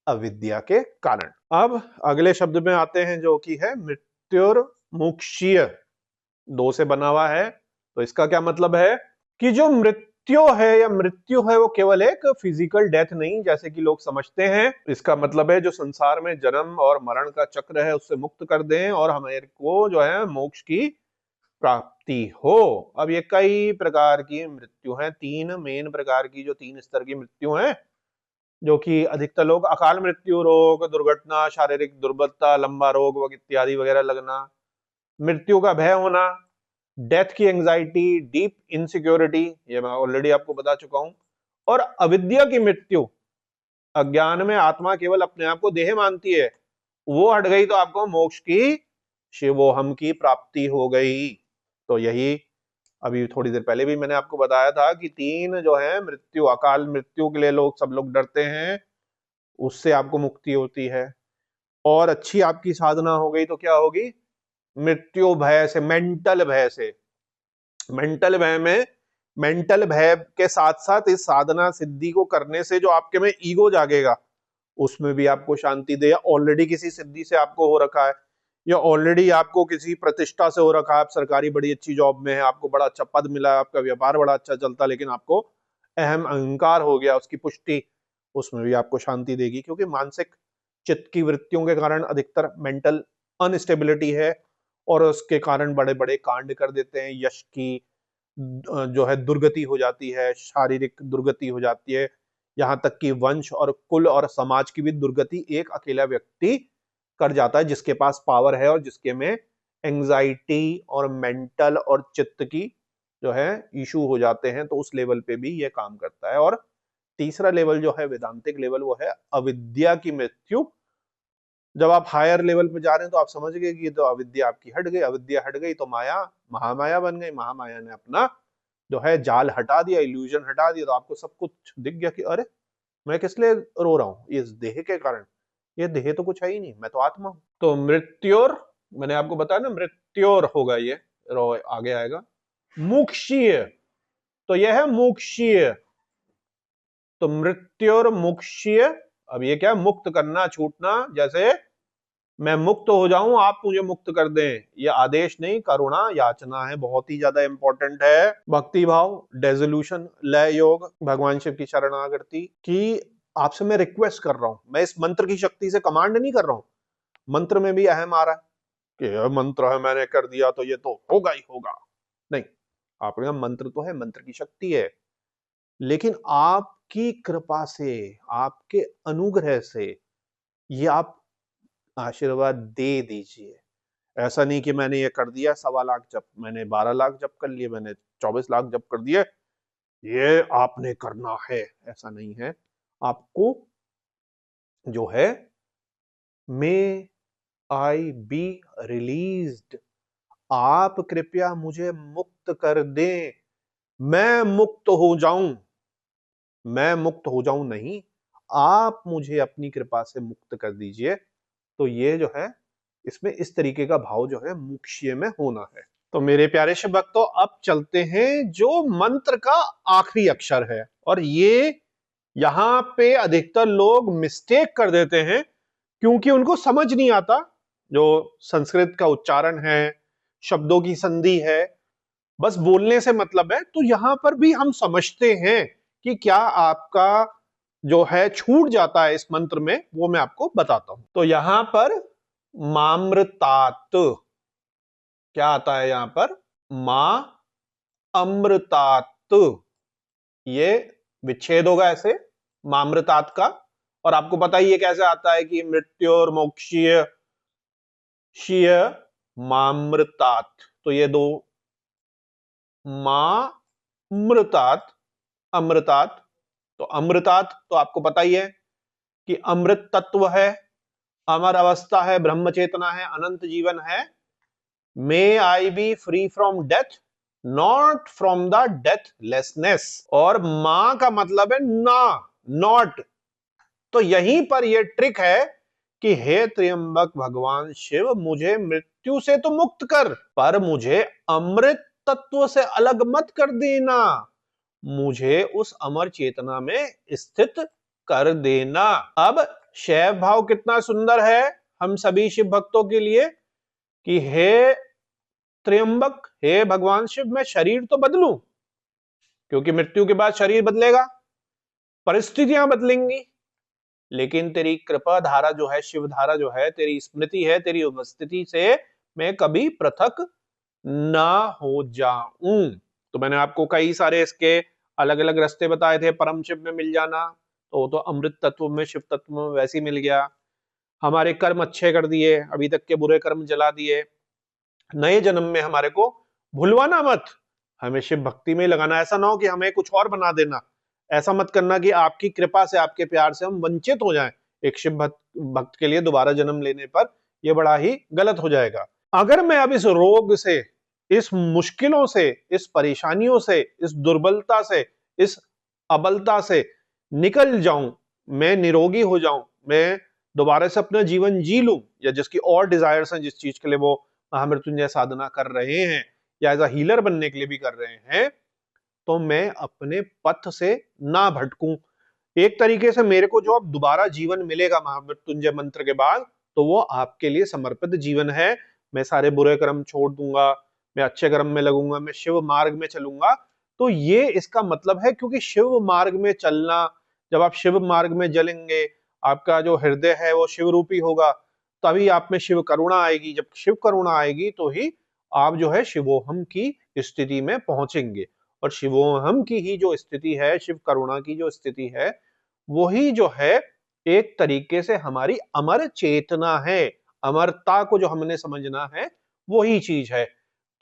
अविद्या के कारण। अब अगले शब्द में आते हैं जो कि है मृत्युर्मुक्षीय, दो से बना हुआ है। तो इसका क्या मतलब है कि जो मृत्यु है वो केवल एक फिजिकल डेथ नहीं, जैसे कि लोग समझते हैं। इसका मतलब है जो संसार में जन्म और मरण का चक्र है उससे मुक्त कर दें, और हमारे को जो है मोक्ष की प्राप्ति हो। अब ये कई प्रकार की मृत्यु हैं, तीन मेन प्रकार की, जो तीन स्तर की मृत्यु हैं, जो कि अधिकतर लोग अकाल मृत्यु, रोग, दुर्घटना, शारीरिक दुर्बलता, लंबा रोग इत्यादि वगैरह लगना, मृत्यु का भय होना, डेथ की एंजाइटी, डीप इनसिक्योरिटी, ये मैं ऑलरेडी आपको बता चुका हूं, और अविद्या की मृत्यु, अज्ञान में आत्मा केवल अपने आप को देह मानती है, वो हट गई तो आपको मोक्ष की, शिवोहम की प्राप्ति हो गई। तो यही अभी थोड़ी देर पहले भी मैंने आपको बताया था कि तीन जो है मृत्यु, अकाल मृत्यु के लिए सब लोग डरते हैं, उससे आपको मुक्ति होती है। और अच्छी आपकी साधना हो गई तो क्या होगी? मृत्यु भय से, मेंटल भय से, मेंटल भय के साथ साथ इस साधना सिद्धि को करने से जो आपके में ईगो जागेगा, उसमें भी आपको शांति दे। ऑलरेडी किसी सिद्धि से आपको हो रखा है, या ऑलरेडी आपको किसी प्रतिष्ठा से हो रखा है, आप सरकारी बड़ी अच्छी जॉब में है, आपको बड़ा अच्छा पद मिला है, आपका व्यापार बड़ा अच्छा चलता है, लेकिन आपको अहम अहंकार हो गया, उसकी पुष्टि, उसमें भी आपको शांति देगी। क्योंकि मानसिक चित्त की वृत्तियों के कारण अधिकतर मेंटल अनस्टेबिलिटी है, और उसके कारण बड़े बड़े कांड कर देते हैं, यश की जो है दुर्गति हो जाती है, शारीरिक दुर्गति हो जाती है, यहां तक कि वंश और कुल और समाज की भी दुर्गति एक अकेला व्यक्ति कर जाता है, जिसके पास पावर है और जिसके में एंजाइटी और मेंटल और चित्त की जो है इशू हो जाते हैं। तो उस लेवल पे भी ये काम करता है। और तीसरा लेवल जो है वेदांतिक लेवल, वो है अविद्या की मृत्यु। जब आप हायर लेवल पे जा रहे हैं तो आप समझ गए कि ये तो अविद्या आपकी हट गई, अविद्या हट गई तो माया महामाया बन गई, महामाया ने अपना जो है जाल हटा दिया, इल्यूजन हटा दिया, तो आपको सब कुछ दिख गया कि अरे मैं किस लिए रो रहा हूं, इस देह के कारण, ये देह तो कुछ है ही नहीं, मैं तो आत्मा हूं। तो मृत्योर, मैंने आपको बताया ना, मृत्योर होगा ये, रो आगे आएगा, मुक्षीय, तो यह है मोक्षीय। तो मृत्युर्मुक्षीय, अब ये क्या, मुक्त करना, छूटना। जैसे मैं मुक्त हो जाऊं, आप मुझे मुक्त कर दें, ये आदेश नहीं, करुणा याचना है, बहुत ही ज्यादा इंपॉर्टेंट है। भक्ति भाव, डेजोल्यूशन, लय योग, भगवान शिव की शरणागति कि आपसे मैं रिक्वेस्ट कर रहा हूं, मैं इस मंत्र की शक्ति से कमांड नहीं कर रहा हूं। मंत्र में भी अहम आ रहा है कि यह मंत्र है, मैंने कर दिया तो ये तो होगा ही होगा। नहीं, आपने मंत्र तो है, मंत्र की शक्ति है, लेकिन आपकी कृपा से, आपके अनुग्रह से ये आप आशीर्वाद दे दीजिए। ऐसा नहीं कि मैंने ये कर दिया 1.25 लाख जप, मैंने 12 लाख जप कर लिए, मैंने 24 लाख जप कर दिए, ये आपने करना है, ऐसा नहीं है। आपको जो है मे आई बी रिलीज्ड, आप कृपया मुझे मुक्त कर दें, मैं मुक्त हो जाऊं, मैं मुक्त हो जाऊं नहीं, आप मुझे अपनी कृपा से मुक्त कर दीजिए। तो ये जो है, इसमें इस तरीके का भाव जो है मुक्षीय में होना है। तो मेरे प्यारे शिव भक्तों, अब चलते हैं जो मंत्र का आखिरी अक्षर है, और ये यहां पे अधिकतर लोग मिस्टेक कर देते हैं क्योंकि उनको समझ नहीं आता। जो संस्कृत का उच्चारण है, शब्दों की संधि है, बस बोलने से मतलब है, तो यहां पर भी हम समझते हैं कि क्या आपका जो है छूट जाता है इस मंत्र में, वो मैं आपको बताता हूं। तो यहां पर मामृतात क्या आता है, यहां पर मा अमृतात, ये विच्छेद होगा ऐसे मामृतात का। और आपको पता ही ये कैसे आता है कि मृत्यु और मोक्षीय शीय मामृतात, तो ये दो मामृतात अमृतात। तो अमृतात तो आपको पता ही है कि अमृत तत्व है, अमर अवस्था है, ब्रह्म चेतना है, अनंत जीवन है। May I be free from death, not from the deathlessness. और मां का मतलब है ना, नॉट। तो यहीं पर यह ट्रिक है कि हे त्र्यंबक भगवान शिव, मुझे मृत्यु से तो मुक्त कर, पर मुझे अमृत तत्व से अलग मत कर देना, मुझे उस अमर चेतना में स्थित कर देना। अब शैव भाव कितना सुंदर है हम सभी शिव भक्तों के लिए कि हे त्र्यंबक, हे भगवान शिव, मैं शरीर तो बदलूं, क्योंकि मृत्यु के बाद शरीर बदलेगा, परिस्थितियां बदलेंगी, लेकिन तेरी कृपा धारा जो है, शिव धारा जो है, तेरी स्मृति है, तेरी उपस्थिति से मैं कभी पृथक ना हो जाऊं। तो मैंने आपको कई सारे इसके अलग अलग रास्ते बताए थे। परम शिव में मिल जाना, तो अमृत तत्व में, शिव तत्व में वैसे ही मिल गया। हमारे कर्म अच्छे कर दिए, अभी तक के बुरे कर्म जला दिए, नए जन्म में हमारे को भूलवाना मत, हमें शिव भक्ति में लगाना। ऐसा ना हो कि हमें कुछ और बना देना, ऐसा मत करना कि आपकी कृपा से, आपके प्यार से हम वंचित हो जाएं एक शिव भक्त के लिए दोबारा जन्म लेने पर, यह बड़ा ही गलत हो जाएगा। अगर मैं अब इस रोग से, इस मुश्किलों से, इस परेशानियों से, इस दुर्बलता से, इस अबलता से निकल जाऊं, मैं निरोगी हो जाऊं, मैं दोबारा से अपना जीवन जी लूं, या जिसकी और डिजायर्स हैं, जिस चीज के लिए वो महामृत्युंजय साधना कर रहे हैं या एज अ हीलर बनने के लिए भी कर रहे हैं, तो मैं अपने पथ से ना भटकूं। एक तरीके से मेरे को जो अब दोबारा जीवन मिलेगा महामृत्युंजय मंत्र के बाद, तो वो आपके लिए समर्पित जीवन है। मैं सारे बुरे कर्म छोड़ दूंगा, मैं अच्छे कर्म में लगूंगा, मैं शिव मार्ग में चलूंगा। तो ये इसका मतलब है, क्योंकि शिव मार्ग में चलना, जब आप शिव मार्ग में जलेंगे, आपका जो हृदय है वो शिव रूपी होगा, तभी आप में शिव करुणा आएगी। जब शिव करुणा आएगी तो ही आप जो है शिवोहम की स्थिति में पहुंचेंगे। और शिवोहम की ही जो स्थिति है, शिव करुणा की जो स्थिति है, वही जो है एक तरीके से हमारी अमर चेतना है। अमरता को जो हमने समझना है, वही चीज है।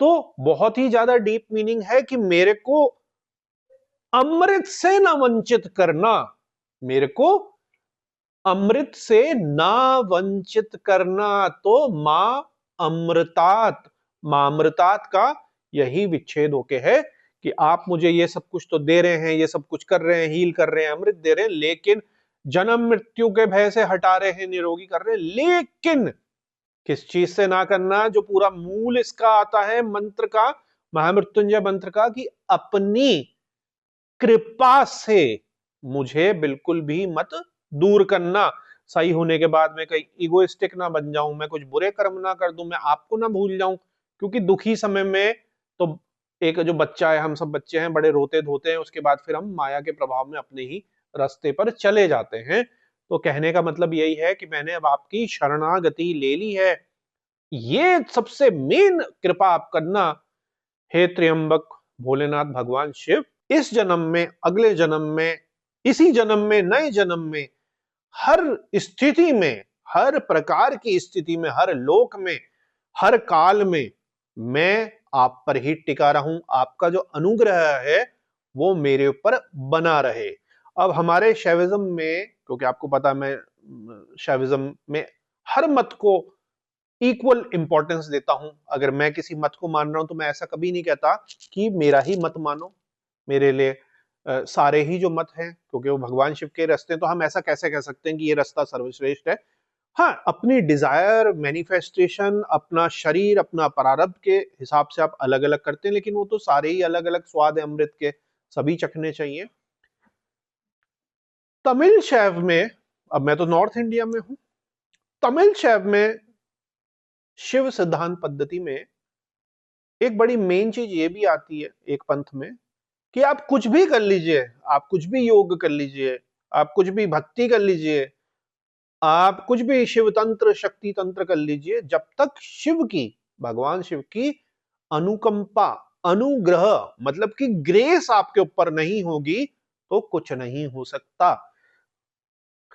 तो बहुत ही ज्यादा डीप मीनिंग है कि मेरे को अमृत से ना वंचित करना, मेरे को अमृत से ना वंचित करना। तो मां अमृतात, मामृतात का यही विच्छेद होके है कि आप मुझे ये सब कुछ तो दे रहे हैं, ये सब कुछ कर रहे हैं, हील कर रहे हैं, अमृत दे रहे हैं, लेकिन जन्म मृत्यु के भय से हटा रहे हैं, निरोगी कर रहे हैं, लेकिन किस चीज से ना करना, जो पूरा मूल इसका आता है मंत्र का, महामृत्युंजय मंत्र का, कि अपनी कृपा से मुझे बिल्कुल भी मत दूर करना। सही होने के बाद मैं कहीं इगोइस्टिक ना बन जाऊं, मैं कुछ बुरे कर्म ना कर दूं, मैं आपको ना भूल जाऊं। क्योंकि दुखी समय में तो एक जो बच्चा है, हम सब बच्चे हैं, बड़े रोते धोते हैं, उसके बाद फिर हम माया के प्रभाव में अपने ही रास्ते पर चले जाते हैं। तो कहने का मतलब यही है कि मैंने अब आपकी शरणागति ले ली है, ये सबसे मेन कृपा आप करना। हे त्र्यंबक भोलेनाथ भगवान शिव, इस जन्म में, अगले जन्म में, इसी जन्म में, नए जन्म में, हर स्थिति में, हर प्रकार की स्थिति में, हर लोक में, हर काल में मैं आप पर ही टिका रहूं। आपका जो अनुग्रह है वो मेरे ऊपर बना रहे। अब हमारे शैविज्म में, क्योंकि आपको पता मैं शैविज्म में हर मत को इक्वल इंपॉर्टेंस देता हूं। अगर मैं किसी मत को मान रहा हूं तो मैं ऐसा कभी नहीं कहता कि मेरा ही मत मानो। मेरे लिए सारे ही जो मत हैं, क्योंकि वो भगवान शिव के रास्ते हैं, तो हम ऐसा कैसे कह सकते हैं कि ये रास्ता सर्वश्रेष्ठ है। हाँ, अपनी डिजायर, मैनिफेस्टेशन, अपना शरीर, अपना प्रारब्ध के हिसाब से आप अलग अलग करते हैं, लेकिन वो तो सारे ही अलग अलग स्वाद है अमृत के, सभी चखने चाहिए। तमिल शैव में, अब मैं तो नॉर्थ इंडिया में हूं, तमिल शैव में शिव सिद्धांत पद्धति में एक बड़ी मेन चीज ये भी आती है एक पंथ में, कि आप कुछ भी कर लीजिए, आप कुछ भी योग कर लीजिए, आप कुछ भी भक्ति कर लीजिए, आप कुछ भी शिव तंत्र, शक्ति तंत्र कर लीजिए, जब तक शिव की, भगवान शिव की अनुकंपा, अनुग्रह मतलब कि ग्रेस आपके ऊपर नहीं होगी तो कुछ नहीं हो सकता।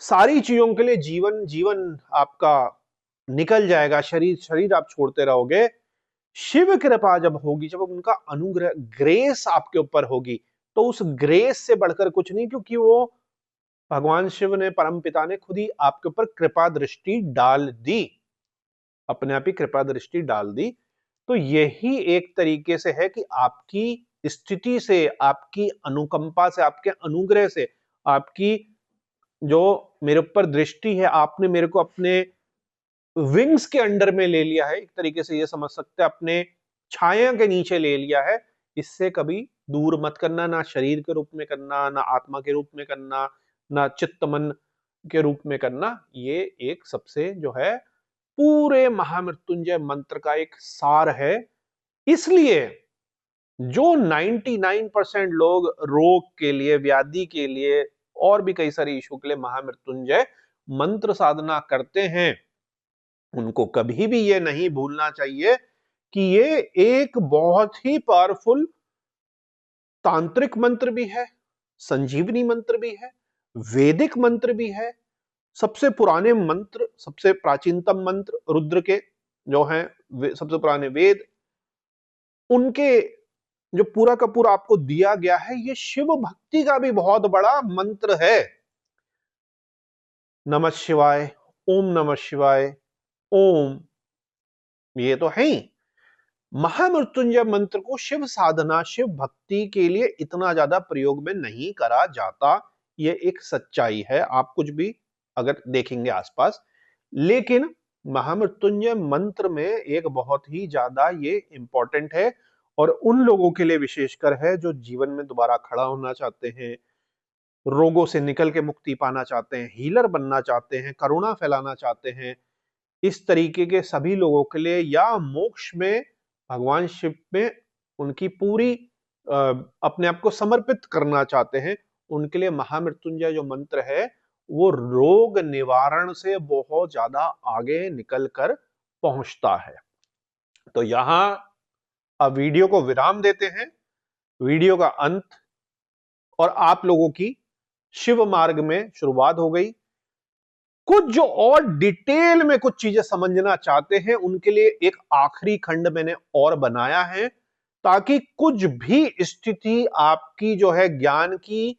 सारी चीजों के लिए जीवन जीवन आपका निकल जाएगा, शरीर शरीर आप छोड़ते रहोगे। शिव कृपा जब होगी, जब उनका अनुग्रह, ग्रेस आपके ऊपर होगी, तो उस ग्रेस से बढ़कर कुछ नहीं, क्योंकि वो भगवान शिव ने, परम पिता ने खुद ही आपके ऊपर कृपा दृष्टि डाल दी, अपने आप ही कृपा दृष्टि डाल दी। तो यही एक तरीके से है कि आपकी स्थिति से, आपकी अनुकंपा से, आपके अनुग्रह से, आपकी जो मेरे ऊपर दृष्टि है, आपने मेरे को अपने विंग्स के अंडर में ले लिया है, एक तरीके से ये समझ सकते हैं, अपने छाया के नीचे ले लिया है। इससे कभी दूर मत करना, ना शरीर के रूप में करना, ना आत्मा के रूप में करना, ना चित्त मन के रूप में करना। ये एक सबसे जो है पूरे महामृत्युंजय मंत्र का एक सार है। इसलिए जो 99% लोग रोग के लिए, व्याधि के लिए और भी कई सारे इशू के लिए महामृत्युंजय मंत्र साधना करते हैं, उनको कभी भी ये नहीं भूलना चाहिए कि ये एक बहुत ही पावरफुल तांत्रिक मंत्र भी है, संजीवनी मंत्र भी है, वैदिक मंत्र भी है। सबसे पुराने मंत्र, सबसे प्राचीनतम मंत्र रुद्र के जो हैं, सबसे पुराने वेद, उनके जो पूरा का पूरा आपको दिया गया है, ये शिव भक्ति का भी बहुत बड़ा मंत्र है। नमः शिवाय, ओम नमः शिवाय, ओम, ये तो है ही। महामृत्युंजय मंत्र को शिव साधना, शिव भक्ति के लिए इतना ज्यादा प्रयोग में नहीं करा जाता, ये एक सच्चाई है, आप कुछ भी अगर देखेंगे आसपास। लेकिन महामृत्युंजय मंत्र में एक बहुत ही ज्यादा ये इंपॉर्टेंट है, और उन लोगों के लिए विशेषकर है जो जीवन में दोबारा खड़ा होना चाहते हैं, रोगों से निकल के मुक्ति पाना चाहते हैं, हीलर बनना चाहते हैं, करुणा फैलाना चाहते हैं, इस तरीके के सभी लोगों के लिए, या मोक्ष में भगवान शिव में उनकी पूरी अपने आप को समर्पित करना चाहते हैं, उनके लिए महामृत्युंजय जो मंत्र है वो रोग निवारण से बहुत ज्यादा आगे निकल कर पहुंचता है। तो यहां अब वीडियो को विराम देते हैं, वीडियो का अंत, और आप लोगों की शिव मार्ग में शुरुआत हो गई। कुछ जो और डिटेल में कुछ चीजें समझना चाहते हैं, उनके लिए एक आखिरी खंड मैंने और बनाया है, ताकि कुछ भी स्थिति आपकी जो है ज्ञान की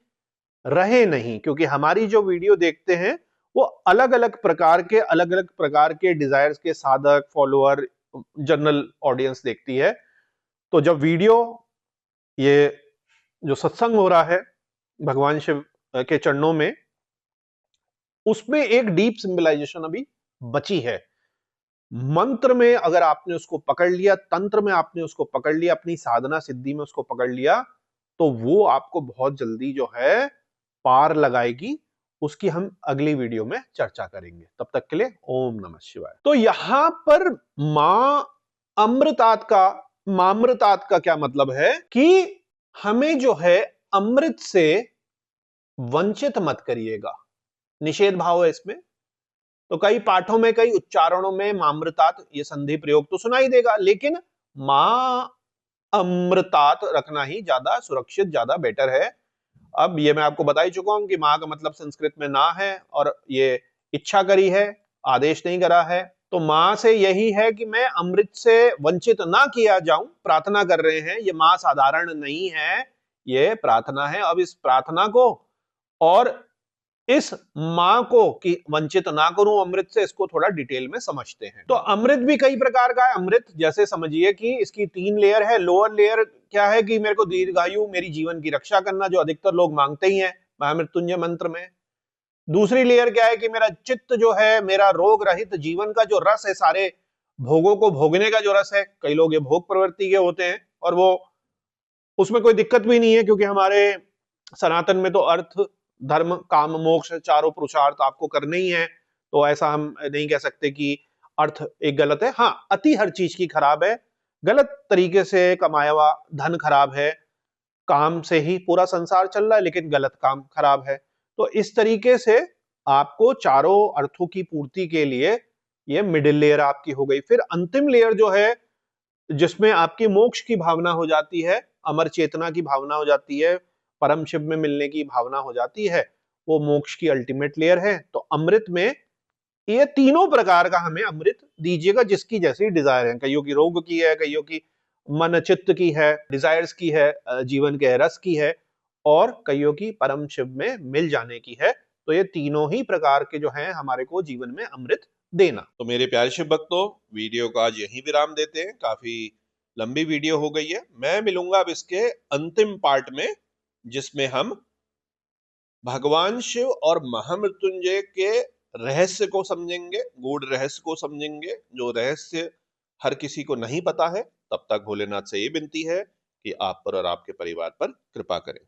रहे नहीं। क्योंकि हमारी जो वीडियो देखते हैं वो अलग अलग प्रकार के डिजायर्स के साधक, फॉलोअर, जनरल ऑडियंस देखती है। तो जब वीडियो, ये जो सत्संग हो रहा है भगवान शिव के चरणों में, उसमें एक डीप सिंबलाइजेशन अभी बची है। मंत्र में अगर आपने उसको पकड़ लिया, तंत्र में आपने उसको पकड़ लिया, अपनी साधना सिद्धि में उसको पकड़ लिया, तो वो आपको बहुत जल्दी जो है पार लगाएगी। उसकी हम अगली वीडियो में चर्चा करेंगे। तब तक के लिए ओम नमः शिवाय। तो यहां पर मां मामृतात का क्या मतलब है कि हमें जो है अमृत से वंचित मत करिएगा। निषेध भाव है इसमें। तो कई पाठों में, कई उच्चारणों में मामृतात ये संधि प्रयोग तो सुनाई देगा, लेकिन मां अमृतात रखना ही ज्यादा सुरक्षित, ज्यादा बेटर है। अब ये मैं आपको बता ही चुका हूं कि मां का मतलब संस्कृत में ना है, और ये इच्छा करी है, आदेश नहीं करा है। तो मां से यही है कि मैं अमृत से वंचित ना किया जाऊं, प्रार्थना कर रहे हैं। ये मां साधारण नहीं है, ये प्रार्थना है। अब इस प्रार्थना को और इस मां को कि वंचित ना करूं अमृत से, इसको थोड़ा डिटेल में समझते हैं। तो अमृत भी कई प्रकार का है। अमृत जैसे समझिए कि इसकी 3 लेयर है। लोअर लेयर क्या है कि मेरे को दीर्घायु, मेरी जीवन की रक्षा करना, जो अधिकतर लोग मांगते ही हैं महामृत्युंजय मंत्र में। दूसरी लेयर क्या है कि मेरा चित्त जो है, मेरा रोग रहित जीवन का जो रस है, सारे भोगों को भोगने का जो रस है। कई लोग ये भोग प्रवृत्ति के होते हैं और वो उसमें कोई दिक्कत भी नहीं है, क्योंकि हमारे सनातन में तो अर्थ, धर्म, काम, मोक्ष चारों पुरुषार्थ आपको करने ही है। तो ऐसा हम नहीं कह सकते कि अर्थ एक गलत है। हाँ, अति हर चीज की खराब है। गलत तरीके से कमाया हुआ धन खराब है। काम से ही पूरा संसार चल रहा है, लेकिन गलत काम खराब है। तो इस तरीके से आपको चारों अर्थों की पूर्ति के लिए ये मिडिल लेयर आपकी हो गई। फिर अंतिम लेयर जो है, जिसमें आपकी मोक्ष की भावना हो जाती है, अमर चेतना की भावना हो जाती है, परम शिव में मिलने की भावना हो जाती है, वो मोक्ष की अल्टीमेट लेयर है। तो अमृत में ये तीनों प्रकार का हमें अमृत दीजिएगा, जिसकी जैसी डिजायर है। कईयों की रोग की है, कईयों की मन चित्त की है, डिजायर्स की है, जीवन के रस की है, और कईयों की परम शिव में मिल जाने की है। तो ये तीनों ही प्रकार के जो हैं हमारे को जीवन में अमृत देना। तो मेरे प्यारे शिव भक्तों, वीडियो का आज यहीं विराम देते हैं। काफी लंबी वीडियो हो गई है। मैं मिलूंगा अब इसके अंतिम पार्ट में, जिसमें हम भगवान शिव और महामृत्युंजय के रहस्य को समझेंगे, गूढ़ रहस्य को समझेंगे, जो रहस्य हर किसी को नहीं पता है। तब तक भोलेनाथ से ये विनती है कि आप पर और आपके परिवार पर कृपा करें।